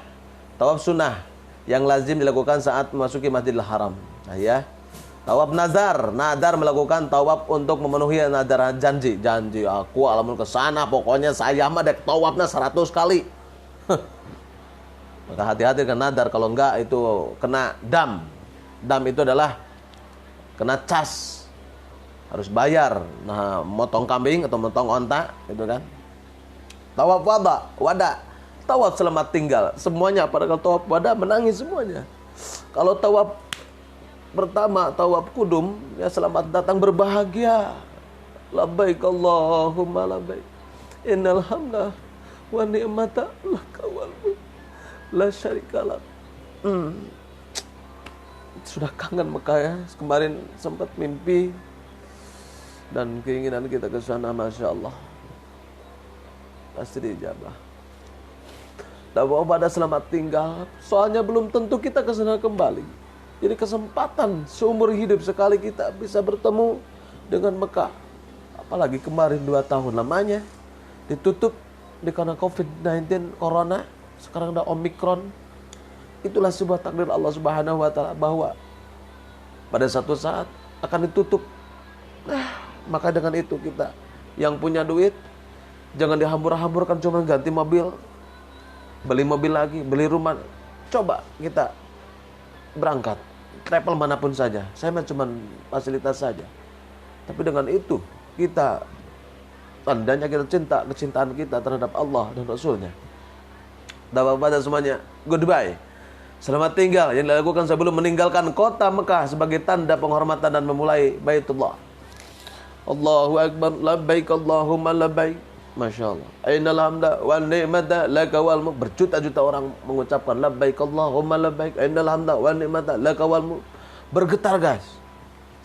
tawaf sunnah yang lazim dilakukan saat memasuki Masjidil Haram. Tahiyah, Tawaf nazar, nazar melakukan tawaf untuk memenuhi nazar janji. Janji aku alamun ke sana, pokoknya saya mah dek tawafnya 100 kali. Maka hati-hati dengan nazar, kalau enggak itu kena dam. Dam itu adalah kena cas. Harus bayar. Nah, motong kambing atau motong onta itu kan. Tawaf wada. Tawaf selamat tinggal. Semuanya pada kalau tawaf wada menangis semuanya. Kalau tawaf pertama, tawaf kudum, ya selamat datang berbahagia. Labbaik Allahumma labbaik. Innal hamda wa ni'mata laka wal mulk la syarika lak. Sudah kangen Mekah ya. Kemarin sempat mimpi dan keinginan kita ke sana, Masya Allah. Pasti dijabah. Tawaf pada selamat tinggal. Soalnya belum tentu kita ke sana kembali. Jadi kesempatan seumur hidup sekali kita bisa bertemu dengan Mekah. Apalagi kemarin 2 tahun lamanya ditutup karena COVID-19 Corona. Sekarang ada Omikron. Itulah sebuah takdir Allah Subhanahu wa taala bahwa pada satu saat akan ditutup. Nah, maka dengan itu kita yang punya duit jangan dihambur-hamburkan cuma ganti mobil, beli mobil lagi, beli rumah. Coba kita berangkat travel manapun saja. Saya cuma fasilitas saja. Tapi dengan itu kita tandanya kita kecintaan kita terhadap Allah dan Rasulnya. Dapat pada semuanya, goodbye. Selamat tinggal yang dilakukan sebelum meninggalkan kota Mekah sebagai tanda penghormatan dan memulai Baitullah. Allahu Akbar, labbaik Allahumma labbaik. Masya Allah. Ainal hamda wal ni'mata laka wal mulk. Berjuta-juta orang mengucapkan labbaik Allahumma labbaik. Ainal hamda wal ni'mata laka wal mulk. Bergetar guys.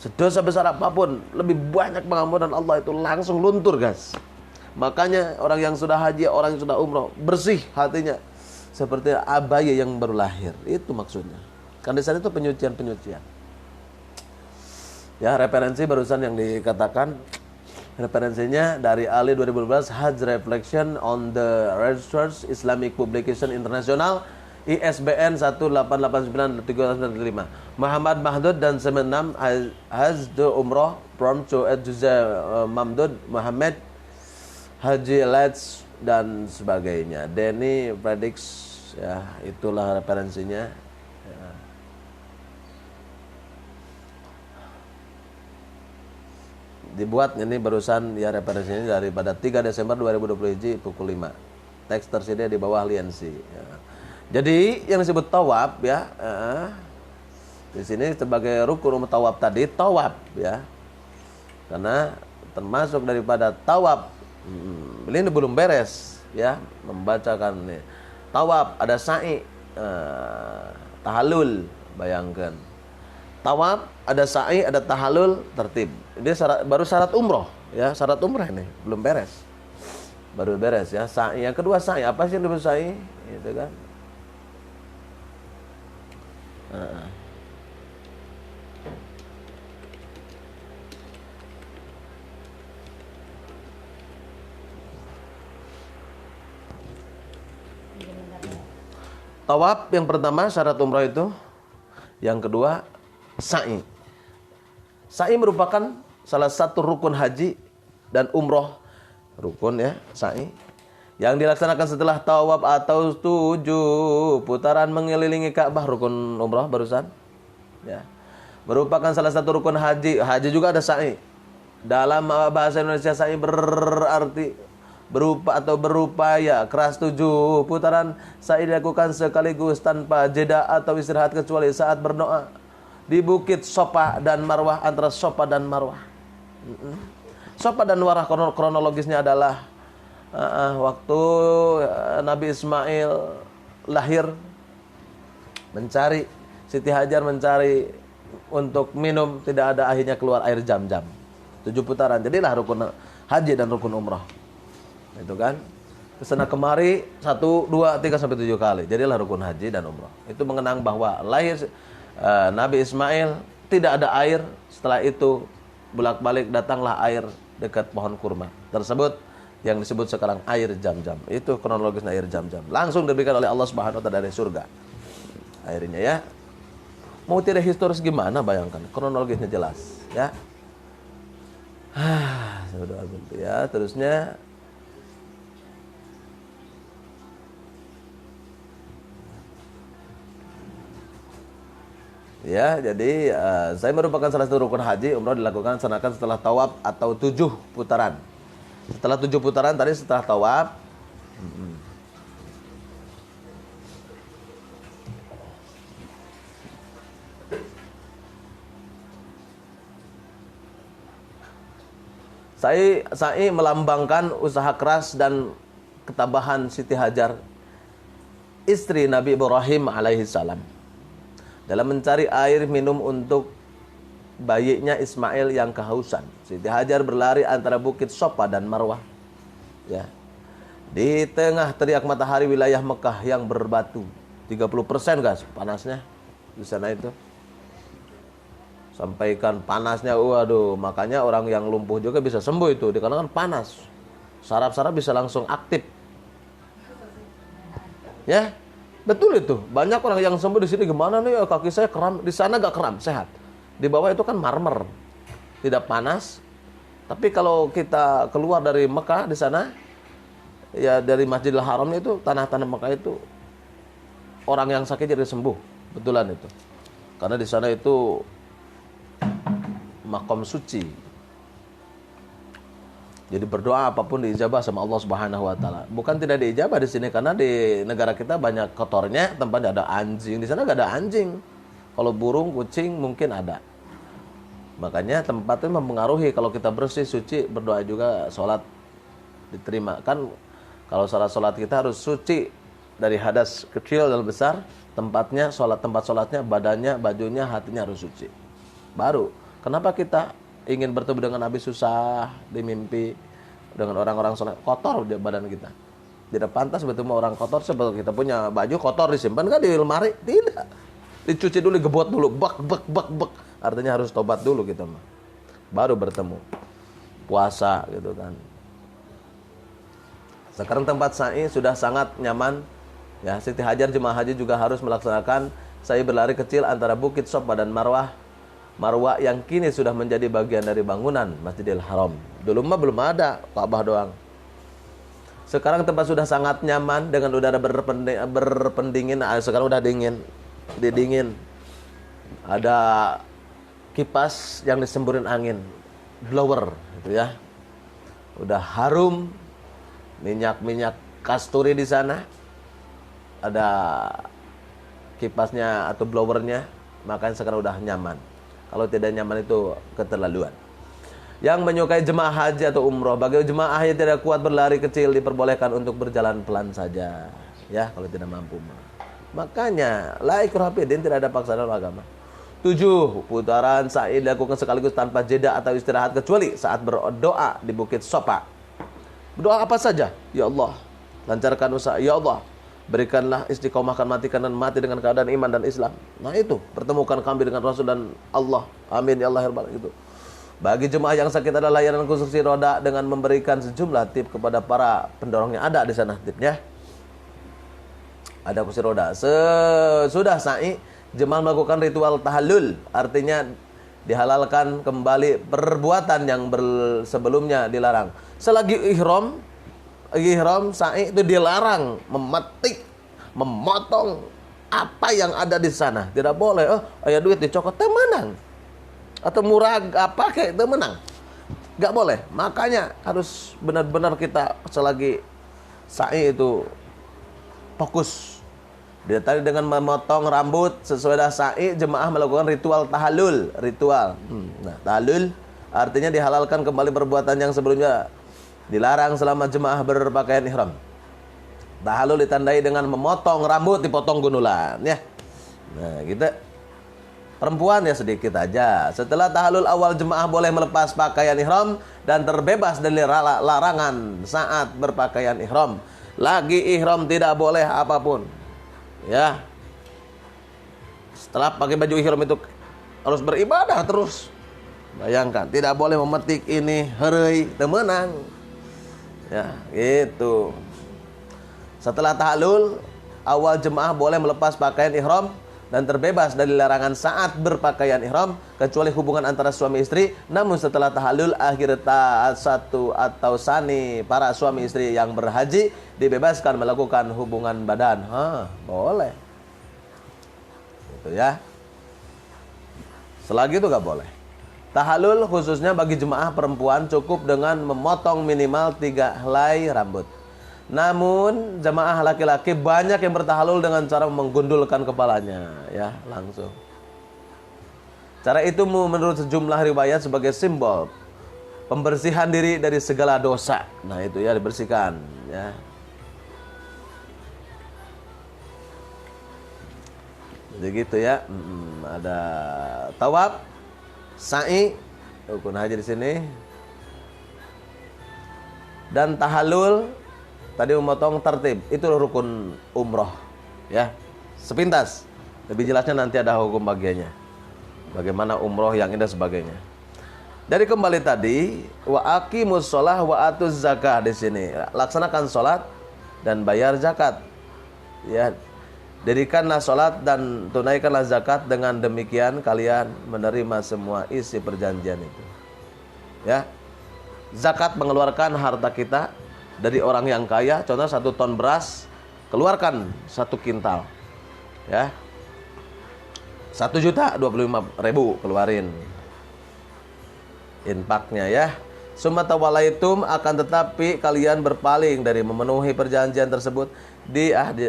Sedosa besar apapun, lebih banyak pengampunan Allah itu langsung luntur guys. Makanya orang yang sudah haji, orang yang sudah umroh, bersih hatinya. Seperti bayi yang baru lahir. Itu maksudnya. Kan di sana itu penyucian-penyucian. Ya, referensi barusan yang dikatakan, referensinya dari Ali 2012, Hajj Reflection on the Research Islamic Publication International, ISBN 1889395. Muhammad Mahdud dan Semenam Hajj Umroh from Mamdud Muhammad Haji Let's dan sebagainya. Denny Predix, ya itulah referensinya. Ya. Dibuat ini barusan ya referensinya daripada 3 Desember 2020 Hijri pukul 5. Teks tersedia di bawah liensi. Ya. Jadi yang disebut tawaf ya, di sini sebagai rukun tawaf tadi tawaf ya, karena termasuk daripada tawaf. Ini belum beres ya, membacakan nih. Tawaf ada sa'i, tahallul, bayangkan. Tawaf ada sa'i, ada tahallul, tertib. Ini baru syarat umroh ya, syarat umroh ini belum beres. Baru beres ya, sa'i. Yang kedua sa'i, apa sih yang disebut sa'i? Gitu kan. Tawaf yang pertama syarat umrah itu, yang kedua sa'i. Sa'i merupakan salah satu rukun haji dan umroh, rukun ya sa'i, yang dilaksanakan setelah tawaf atau 7 putaran mengelilingi Ka'bah, rukun umrah barusan ya. Merupakan salah satu rukun haji. Haji juga ada sa'i. Dalam bahasa Indonesia sa'i berarti berupa atau berupaya keras 7 putaran. Sa'i dilakukan sekaligus tanpa jeda atau istirahat kecuali saat berdoa di bukit Sofa dan Marwah, antara Sofa dan Marwah. Sofa dan Marwah kronologisnya adalah waktu Nabi Ismail lahir, mencari Siti Hajar, mencari untuk minum, tidak ada, akhirnya keluar air Zam-Zam. 7 putaran. Jadilah rukun haji dan rukun umrah. Itu kan. Kesana kemari 1, 2, 3 sampai 7 kali. Jadilah rukun haji dan umrah. Itu mengenang bahwa lahir Nabi Ismail tidak ada air. Setelah itu bolak-balik datanglah air dekat pohon kurma tersebut yang disebut sekarang air Zam-Zam. Itu kronologisnya air Zam-Zam. Langsung diberikan oleh Allah Subhanahu wa taala dari surga. Airnya ya. Mau tidak historis gimana, bayangkan, kronologisnya jelas, ya. Sudah gitu ya. Terusnya ya, jadi saya merupakan salah satu rukun haji. Umrah dilakukan setelah tawaf atau 7 putaran. Setelah 7 putaran tadi, setelah tawaf. Sa'i melambangkan usaha keras dan ketabahan Siti Hajar, istri Nabi Ibrahim alaihi salam, dalam mencari air minum untuk bayinya Ismail yang kehausan. Siti Hajar berlari antara bukit Sofa dan Marwah, ya, di tengah teriak matahari wilayah Mekah yang berbatu. 30% guys panasnya di sana itu. Sampaikan panasnya, waduh, makanya orang yang lumpuh juga bisa sembuh itu dikarenakan panas. Saraf-saraf bisa langsung aktif. Ya, betul itu. Banyak orang yang sembuh di sini, gimana nih, kaki saya kram, di sana gak kram, sehat. Di bawah itu kan marmer, tidak panas. Tapi kalau kita keluar dari Mekah di sana, ya dari Masjidil Haram itu, tanah-tanah Mekah itu, orang yang sakit jadi sembuh, betulan itu. Karena di sana itu makom suci. Jadi berdoa apapun diijabah sama Allah Subhanahu wa taala. Bukan tidak diijabah di sini karena di negara kita banyak kotornya, tempatnya ada anjing. Di sana enggak ada anjing. Kalau burung, kucing mungkin ada. Makanya tempat itu mempengaruhi. Kalau kita bersih, suci, berdoa juga, sholat diterima. Kan kalau sholat kita harus suci dari hadas kecil dan besar. Tempatnya, tempat sholatnya, badannya, bajunya, hatinya harus suci. Baru. Kenapa kita ingin bertemu dengan Nabi susah di mimpi, dengan orang-orang sholat kotor di badan kita? Tidak pantas bertemu orang kotor. Seperti kita punya baju kotor disimpan kan di lemari? Tidak. Dicuci dulu, gebot dulu, bak. Artinya harus tobat dulu kita mah. Baru bertemu. Puasa gitu kan. Sekarang tempat sa'i sudah sangat nyaman. Ya, Siti Hajar jemaah haji juga harus melaksanakan sa'i berlari kecil antara bukit Sofa dan Marwah yang kini sudah menjadi bagian dari bangunan Masjidil Haram. Dulu mah belum ada, Ka'bah doang. Sekarang tempat sudah sangat nyaman dengan udara berpendingin. Sekarang udah dingin. Ada kipas yang disemburin angin, blower gitu ya. Udah harum, minyak kasturi di sana. Ada kipasnya atau blowernya, makanya sekarang udah nyaman. Kalau tidak nyaman itu keterlaluan. Yang menyukai jemaah haji atau umroh, bagi jemaah yang tidak kuat berlari kecil diperbolehkan untuk berjalan pelan saja. Ya, kalau tidak mampu. Makanya, la ikraha fiddin, tidak ada paksaan dalam agama. 7. Putaran sa'i dilakukan sekaligus tanpa jeda atau istirahat kecuali saat berdoa di bukit Sofa. Berdoa apa saja? Ya Allah, lancarkan usaha. Ya Allah, berikanlah istiqomahkan, matikan dan mati dengan keadaan iman dan Islam. Nah itu, pertemukan kami dengan Rasul dan Allah. Amin ya Allah. Itu. Bagi jemaah yang sakit ada layanan kursi roda dengan memberikan sejumlah tip kepada para pendorongnya. Ada di sana tipnya. Ada kursi roda. Sudah sa'i, jemaah melakukan ritual tahallul, artinya dihalalkan kembali perbuatan yang sebelumnya dilarang. Selagi ihram sa'i itu dilarang memetik, memotong apa yang ada di sana. Tidak boleh, aya duit dicokot teh menang. Atau murah apa kayak itu menang. Enggak boleh. Makanya harus benar-benar kita selagi sa'i itu fokus. Dia tadi dengan memotong rambut sesuai dengan sa'i, jemaah melakukan ritual tahallul, Nah, tahallul artinya dihalalkan kembali perbuatan yang sebelumnya dilarang selama jemaah berpakaian ihram. Tahallul ditandai dengan memotong rambut, dipotong gunulan, ya. Nah, gitu. Perempuan ya sedikit aja. Setelah tahallul awal, jemaah boleh melepas pakaian ihram dan terbebas dari larangan saat berpakaian ihram. Lagi ihram tidak boleh apapun. Ya. Setelah pakai baju ihram itu harus beribadah terus. Bayangkan, tidak boleh memetik ini heureuy, teu meunang. Ya, gitu. Setelah tahallul, awal jemaah boleh melepas pakaian ihram dan terbebas dari larangan saat berpakaian ihram kecuali hubungan antara suami istri. Namun setelah tahallul akhir satu atau sani para suami istri yang berhaji dibebaskan melakukan hubungan badan. Boleh. Gitu ya. Selagi itu gak boleh. Tahallul khususnya bagi jemaah perempuan cukup dengan memotong minimal 3 helai rambut. Namun jemaah laki-laki banyak yang bertahalul dengan cara menggundulkan kepalanya, ya, langsung. Cara itu menurut sejumlah riwayat sebagai simbol pembersihan diri dari segala dosa. Nah, itu ya dibersihkan, ya. Jadi gitu ya. Ada tawaf, sa'i, rukun haji di sini. Dan tahallul tadi memotong tertib, itu rukun umroh, ya. Sepintas, lebih jelasnya nanti ada hukum bagiannya. Bagaimana umroh yang indah sebagainya. Dari kembali tadi, wa aqimus shalah wa atuz zakah di sini. Laksanakan salat dan bayar zakat. Ya. Dirikanlah salat dan tunaikanlah zakat, dengan demikian kalian menerima semua isi perjanjian itu. Ya. Zakat mengeluarkan harta kita dari orang yang kaya, contoh 1 ton beras, keluarkan 1 kintal, ya, 1.025.000 keluarin infaknya, ya. Summa tawalaitum, akan tetapi kalian berpaling dari memenuhi perjanjian tersebut.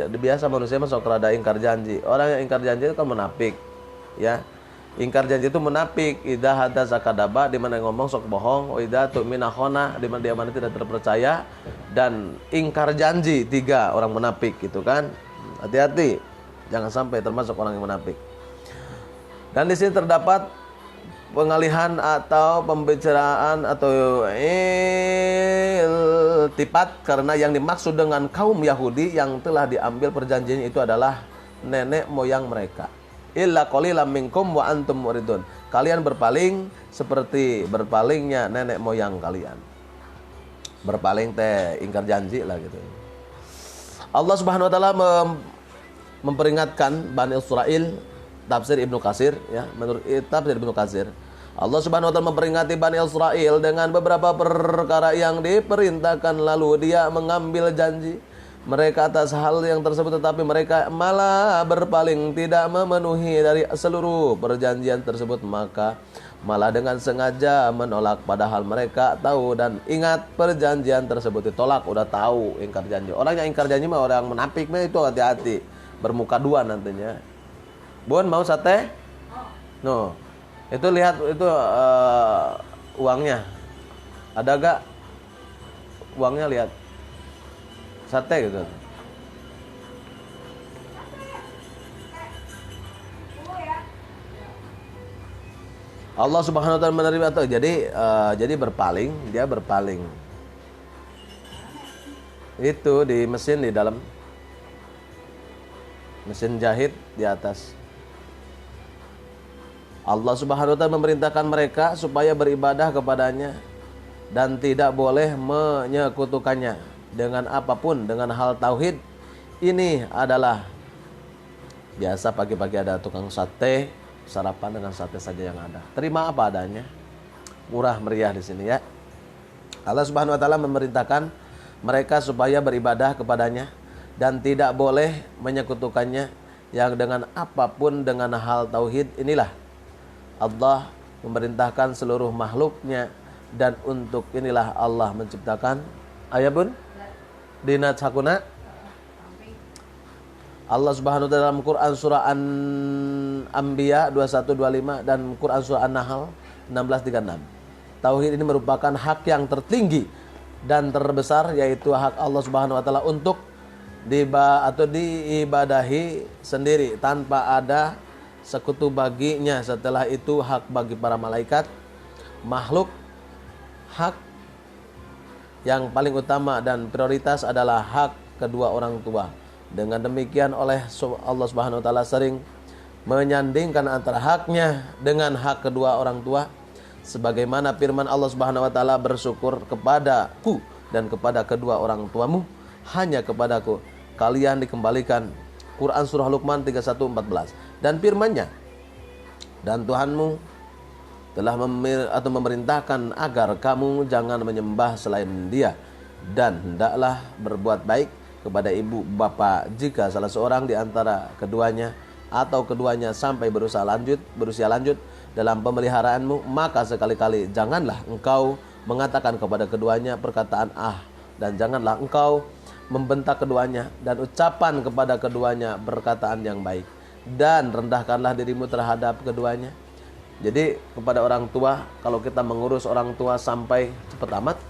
Biasa manusia masuk rada ingkar janji. Orang yang ingkar janji itu kan munafik, ya. Ingkar janji itu munafik. Idza hadza kadaba, di mana ngomong sok bohong. Wa idza tu'mina khona, di mana dia mana tidak terpercaya. Dan ingkar janji, 3 orang munafik gitu kan. Hati-hati, jangan sampai termasuk orang yang munafik. Dan di sini terdapat pengalihan atau pembicaraan atau iltifat, karena yang dimaksud dengan kaum Yahudi yang telah diambil perjanjiannya itu adalah nenek moyang mereka. Illa qalilam minkum wa antum muridun. Kalian berpaling seperti berpalingnya nenek moyang kalian. Berpaling teh ingkar janji lah gitu. Allah Subhanahu wa taala memperingatkan Bani Israil, tafsir Ibnu Katsir, ya, menurut tafsir Ibnu Katsir. Allah Subhanahu wa taala memperingati Bani Israil dengan beberapa perkara yang diperintahkan, lalu dia mengambil janji mereka atas hal yang tersebut, tetapi mereka malah berpaling, tidak memenuhi dari seluruh perjanjian tersebut, maka malah dengan sengaja menolak, padahal mereka tahu dan ingat perjanjian tersebut ditolak. Udah tahu ingkar janji. Orang yang ingkar janji mah orang munafik mah, itu hati-hati, bermuka 2 nantinya. Bun, mau sate? No. Itu lihat itu uangnya. Ada gak uangnya, lihat. Sate gitu. Allah Subhanahu wa taala menerima itu. Jadi berpaling, dia berpaling. Itu di mesin, di dalam mesin jahit di atas. Allah Subhanahu wa taala memerintahkan mereka supaya beribadah kepadanya dan tidak boleh menyekutukannya dengan apapun, dengan hal tauhid. Ini adalah biasa pagi-pagi ada tukang sate, sarapan dengan sate saja yang ada. Terima apa adanya. Murah meriah di sini, ya. Allah Subhanahu wa taala memerintahkan mereka supaya beribadah kepadanya dan tidak boleh menyekutukannya yang dengan apapun dengan hal tauhid. Inilah Allah memerintahkan seluruh makhluknya, dan untuk inilah Allah menciptakan. Ayah bun Dinat Hakuna. Allah Subhanahu wa taala dalam Quran surah An-Anbiya 21-25 dan Quran surah An-Nahl 16-36. Tauhid ini merupakan hak yang tertinggi dan terbesar, yaitu hak Allah Subhanahu wa taala untuk diibadahi sendiri tanpa ada sekutu baginya. Setelah itu hak bagi para malaikat, makhluk. Hak yang paling utama dan prioritas adalah hak kedua orang tua. Dengan demikian oleh Allah Subhanahu wa taala sering menyandingkan antara haknya dengan hak kedua orang tua, sebagaimana firman Allah Subhanahu wa taala, bersyukur kepadaku dan kepada kedua orang tuamu, hanya kepadaku kalian dikembalikan. Quran surah Luqman 31:14. Dan firman-Nya, dan Tuhanmu telah memerintahkan agar kamu jangan menyembah selain Dia, dan hendaklah berbuat baik kepada ibu bapa jika salah seorang di antara keduanya atau keduanya sampai berusia lanjut dalam pemeliharaanmu, maka sekali-kali janganlah engkau mengatakan kepada keduanya perkataan dan janganlah engkau membentak keduanya, dan ucapan kepada keduanya perkataan yang baik, dan rendahkanlah dirimu terhadap keduanya. Jadi kepada orang tua, kalau kita mengurus orang tua sampai cepat amat,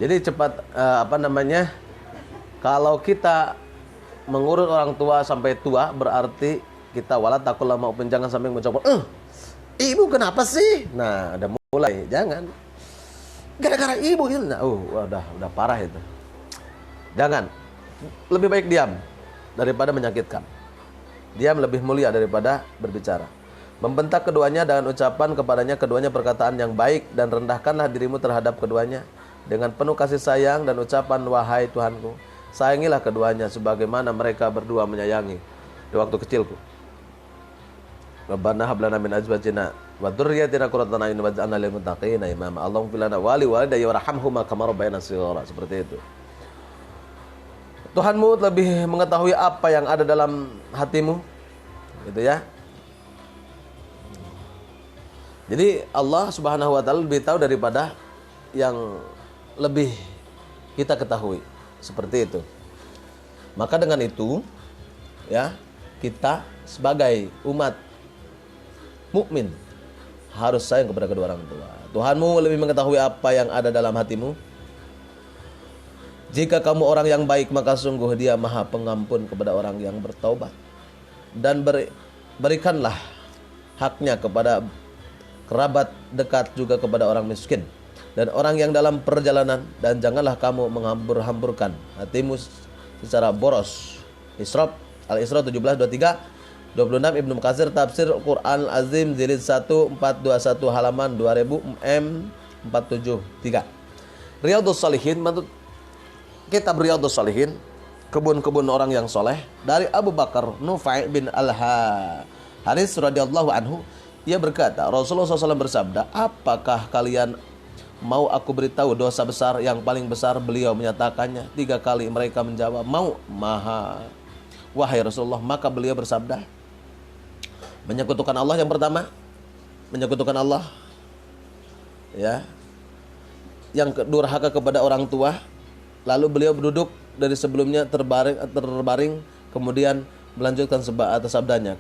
jadi cepat kalau kita mengurus orang tua sampai tua, berarti kita wala takul lama jangan sampai mencoba ibu kenapa sih? Nah, udah mulai, jangan gara-gara ibu gitu. Nah, udah parah itu. Jangan. Lebih baik diam daripada menyakitkan. Diam lebih mulia daripada berbicara. Membentak keduanya dengan ucapan kepadanya keduanya perkataan yang baik, dan rendahkanlah dirimu terhadap keduanya dengan penuh kasih sayang dan ucapan, wahai Tuhanku, sayangilah keduanya sebagaimana mereka berdua menyayangi di waktu kecilku. Rabbana hab lana min azwajina wa dzurriyyatina qurrata a'yun waj'alna lil muttaqina imama. Allahumma fil lana wa li walidayya warhamhuma kama rabbayana shighara. Seperti itu. Tuhanmu lebih mengetahui apa yang ada dalam hatimu, gitu ya. Jadi Allah Subhanahu wa taala lebih tahu daripada yang lebih kita ketahui. Seperti itu. Maka dengan itu, ya, kita sebagai umat mukmin harus sayang kepada kedua orang tua. Tuhanmu lebih mengetahui apa yang ada dalam hatimu. Jika kamu orang yang baik, maka sungguh Dia Maha Pengampun kepada orang yang bertaubat. Dan berikanlah haknya kepada kerabat dekat, juga kepada orang miskin dan orang yang dalam perjalanan, dan janganlah kamu menghambur-hamburkan hatimu secara boros. Al-Isra 17:23-26. Ibnu Katsir tafsir Quran Azim jilid 1 421 halaman 2000 473. Riyadhus Shalihin, kitab Riyadhus Shalihin, kebun-kebun orang yang soleh, dari Abu Bakar Nufai bin Al-Haris radhiyallahu anhu, ia berkata, Rasulullah SAW bersabda, apakah kalian mau aku beritahu dosa besar yang paling besar? Beliau menyatakannya 3 kali. Mereka menjawab, mau, maha, wahai Rasulullah. Maka beliau bersabda, menyekutukan Allah yang pertama, menyekutukan Allah, ya, yang durhaka kepada orang tua. Lalu beliau duduk dari sebelumnya terbaring, kemudian melanjutkan atas sabdanya,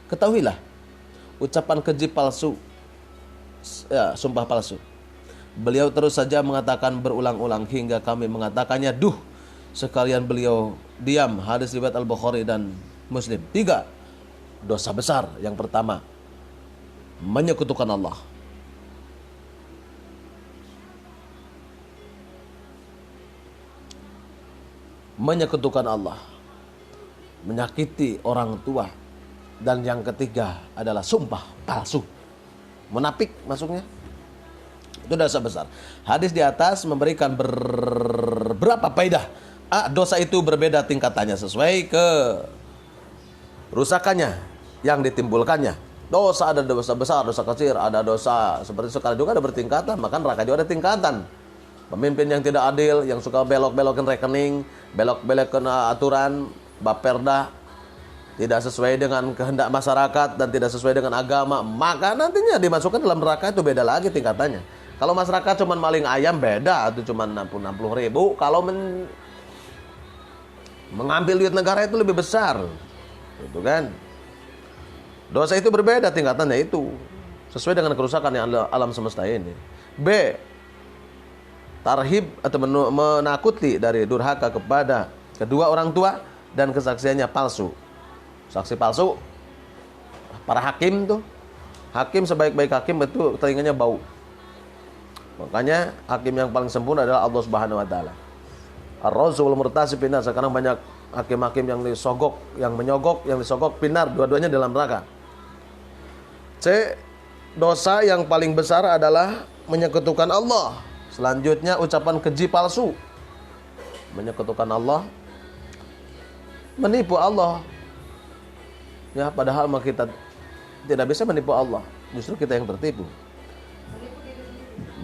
ketahuilah, ucapan keji palsu, ya, sumpah palsu. Beliau terus saja mengatakan berulang-ulang hingga kami mengatakannya, duh, sekalian beliau diam. Hadis riwayat Al-Bukhari dan Muslim. 3 dosa besar. Yang pertama, menyekutukan Allah. Menyekutukan Allah, menyakiti orang tua. Dan yang ketiga adalah sumpah palsu, munafik masuknya. Itu dosa besar. Hadis di atas memberikan berapa faedah. Dosa itu berbeda tingkatannya sesuai kerusakannya yang ditimbulkannya. Dosa ada dosa besar, dosa kecil, ada dosa seperti sekarang juga ada bertingkatan. Maka neraka juga ada tingkatan. Pemimpin yang tidak adil, yang suka belok-belokin rekening, belok-belokin aturan, baperda, tidak sesuai dengan kehendak masyarakat dan tidak sesuai dengan agama, maka nantinya dimasukkan dalam neraka. Itu beda lagi tingkatannya. Kalau masyarakat cuma maling ayam, beda, itu cuma 60 ribu. Kalau mengambil duit negara itu lebih besar, itu kan. Dosa itu berbeda tingkatannya, itu sesuai dengan kerusakan yang alam semesta ini. B, tarhib atau menakuti dari durhaka kepada kedua orang tua dan kesaksiannya palsu. Saksi palsu, para hakim tuh, hakim sebaik-baik hakim itu telinganya bau. Makanya hakim yang paling sempurna adalah Allah Subhanahu wa taala. Ar-Razzul Murtasib pinar. Sekarang banyak hakim-hakim yang disogok, yang menyogok, yang disogok pinar, dua-duanya dalam neraka. C, dosa yang paling besar adalah menyekutukan Allah. Selanjutnya ucapan keji palsu, menyekutukan Allah, menipu Allah. Ya, padahal kita tidak bisa menipu Allah, justru kita yang tertipu.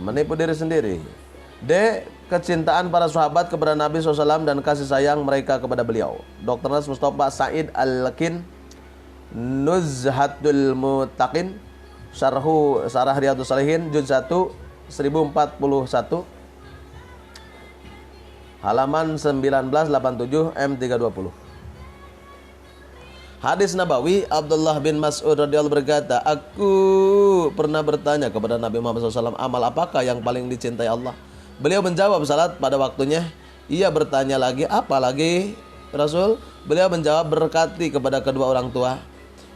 Menipu diri sendiri. D. Kecintaan para sahabat kepada Nabi SAW dan kasih sayang mereka kepada beliau. Dr. Nas Mustafa Said Al-Lakin, Nuzhatul Muttaqin, Sarah Riyadhus Shalihin, Juz 1, 1041, halaman 1987, M320. Hadis Nabawi, Abdullah bin Mas'ud radhiyallahu berkata, aku pernah bertanya kepada Nabi Muhammad SAW, amal apakah yang paling dicintai Allah? Beliau menjawab, salat pada waktunya. Ia bertanya lagi, apa lagi Rasul? Beliau menjawab, berkati kepada kedua orang tua.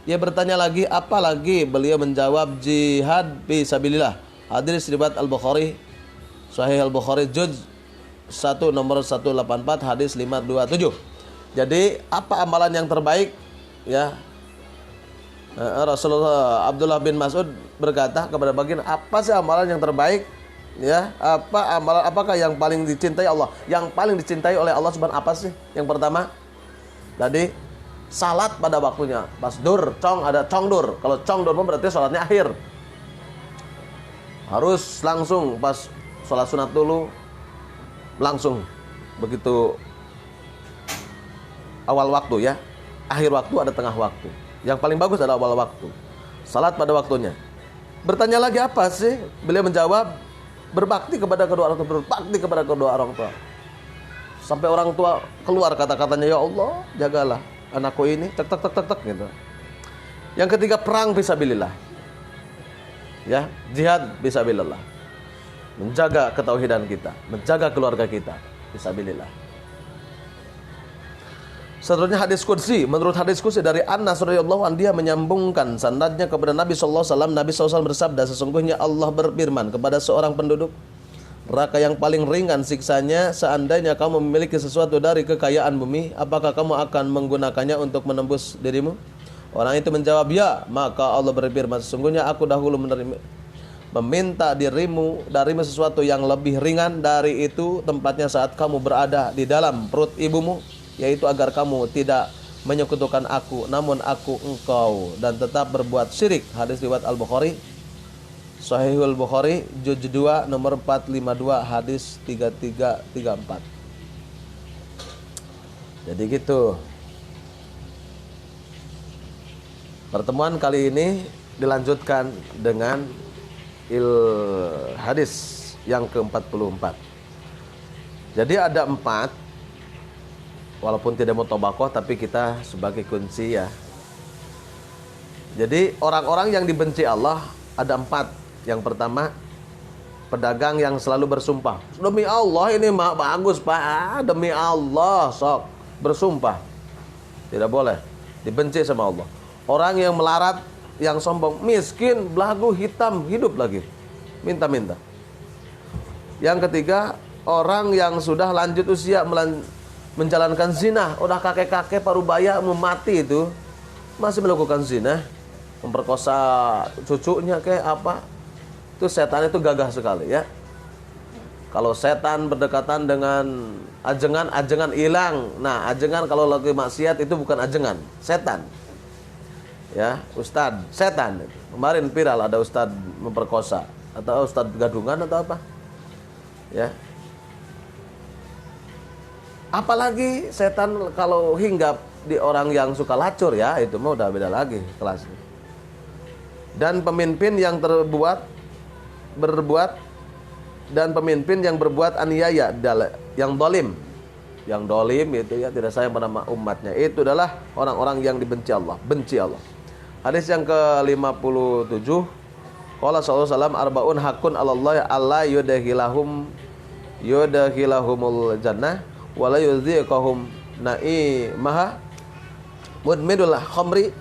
Ia bertanya lagi, apa lagi? Beliau menjawab, jihad fi sabilillah. Hadis riwayat Al-Bukhari, Sahih Al-Bukhari, Juz 1 nomor 184, hadis 527. Jadi apa amalan yang terbaik? Ya, Rasulullah Abdullah bin Mas'ud berkata kepada baginda, apa sih amalan yang terbaik? Ya, apakah yang paling dicintai Allah? Yang paling dicintai oleh Allah Subhanahu apa sih? Yang pertama tadi salat pada waktunya. Pas dur, ada congdur. Kalau congdur berarti salatnya akhir. Harus langsung pas salat sunat dulu, langsung begitu awal waktu ya. Akhir waktu ada tengah waktu. Yang paling bagus adalah awal waktu. Salat pada waktunya. Bertanya lagi apa sih? Beliau menjawab, berbakti kepada kedua orang tua, berbakti kepada kedua orang tua. Sampai orang tua keluar kata-katanya, ya Allah, jagalah anakku ini, tek gitu. Yang ketiga, perang fisabilillah. Ya, jihad fisabilillah. Menjaga ketauhidan kita, menjaga keluarga kita fisabilillah. Seterusnya hadis qudsi. Menurut hadis qudsi dari Anas radhiyallahu anhu, dia menyambungkan sanadnya kepada Nabi sallallahu alaihi wasallam. Nabi sallallahu alaihi wasallam bersabda, sesungguhnya Allah berfirman kepada seorang penduduk neraka yang paling ringan siksanya, seandainya kamu memiliki sesuatu dari kekayaan bumi, apakah kamu akan menggunakannya untuk menembus dirimu? Orang itu menjawab, ya. Maka Allah berfirman, sesungguhnya aku dahulu meminta darimu sesuatu yang lebih ringan dari itu tempatnya saat kamu berada di dalam perut ibumu, yaitu agar kamu tidak menyekutukan aku, namun aku engkau, dan tetap berbuat syirik. Hadis riwayat Al-Bukhari, Sahihul Bukhari, Juz 2 nomor 452, hadis 3334. Jadi gitu. Pertemuan kali ini dilanjutkan dengan hadis yang ke-44. Jadi ada 4. Walaupun tidak mutabakoh, tapi kita sebagai kunci ya. Jadi orang-orang yang dibenci Allah ada 4. Yang pertama, pedagang yang selalu bersumpah, demi Allah ini bagus Pak, demi Allah, sok bersumpah. Tidak boleh, dibenci sama Allah. Orang yang melarat, yang sombong, miskin, belagu, hitam, hidup lagi, minta-minta. Yang ketiga, orang yang sudah lanjut usia menjalankan zina, udah kakek-kakek parubaya mau mati itu masih melakukan zina, memperkosa cucunya kayak apa. Itu setan itu gagah sekali ya. Kalau setan berdekatan dengan ajengan, ajengan hilang. Nah, ajengan kalau lagi maksiat itu bukan ajengan, setan. Ya, ustad, setan. Kemarin viral ada ustad memperkosa atau ustad gadungan atau apa. Ya. Apalagi setan kalau hinggap di orang yang suka lacur ya, itu mah udah beda lagi kelasnya. Dan pemimpin yang pemimpin yang berbuat aniaya, yang dolim itu ya, tidak sayang pada umatnya, itu adalah orang-orang yang dibenci Allah, benci Allah. Hadis yang ke-57, qala sallallahu alaihi wasallam, arbaun hakun 'alallahi alla yudkhilahumul jannah wala yudhiqahum na'imaha mudmidul khamri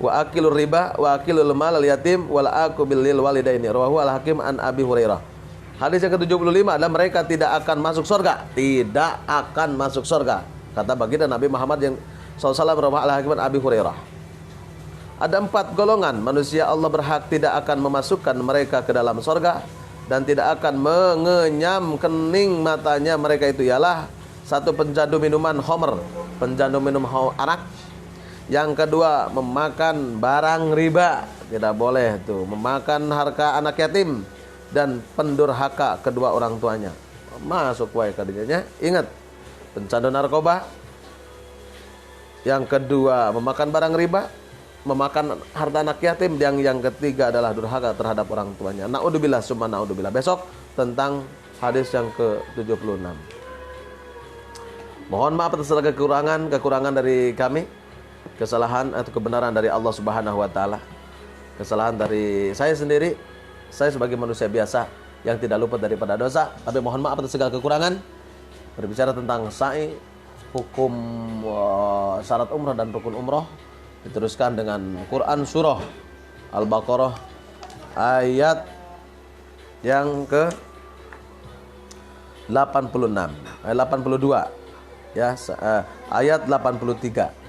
wa akilur riba wa akilul mal al yatim wal aqubil lil walidaini, rawahu al hakim an Abi Hurairah. Hadis yang ke-75 adalah mereka tidak akan masuk surga, tidak akan masuk surga, kata baginda Nabi Muhammad yang sallallahu alaihi wasallam, rawahu al hakim an Abi Hurairah. Ada 4 golongan manusia Allah berhak tidak akan memasukkan mereka ke dalam surga. dan tidak akan mengenyam kening matanya mereka itu ialah satu, pencandu minuman khamr, pencandu minum arak. Yang kedua, memakan barang riba, tidak boleh tuh, memakan harta anak yatim dan pendurhaka kedua orang tuanya. Masuk wae kadinya. Ingat, pencandu narkoba. Yang kedua, memakan barang riba, memakan harta anak yatim, yang ketiga adalah durhaka terhadap orang tuanya. Naudzubillah summa naudzubillah. Besok tentang hadis yang ke-76. Mohon maaf atas segala kekurangan dari kami. Kesalahan atau kebenaran dari Allah Subhanahu wa taala. Kesalahan dari saya sendiri. Saya sebagai manusia biasa yang tidak luput daripada dosa, tapi mohon maaf atas segala kekurangan. Berbicara tentang sa'i, hukum syarat umrah dan rukun umrah, diteruskan dengan Quran surah Al-Baqarah ayat yang ke 86, ayat 82 ya, ayat 83.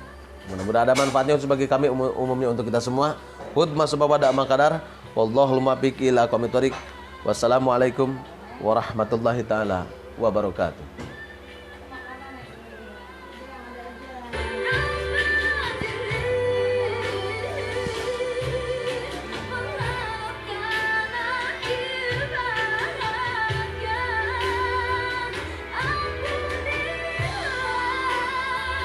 Mudah-mudahan ada manfaatnya sebagai kami, umumnya untuk kita semua. Hudma subhada makadar. Wallahul muwaffiq ila aqwamit thoriq. Wassalamualaikum warahmatullahi taala wabarakatuh.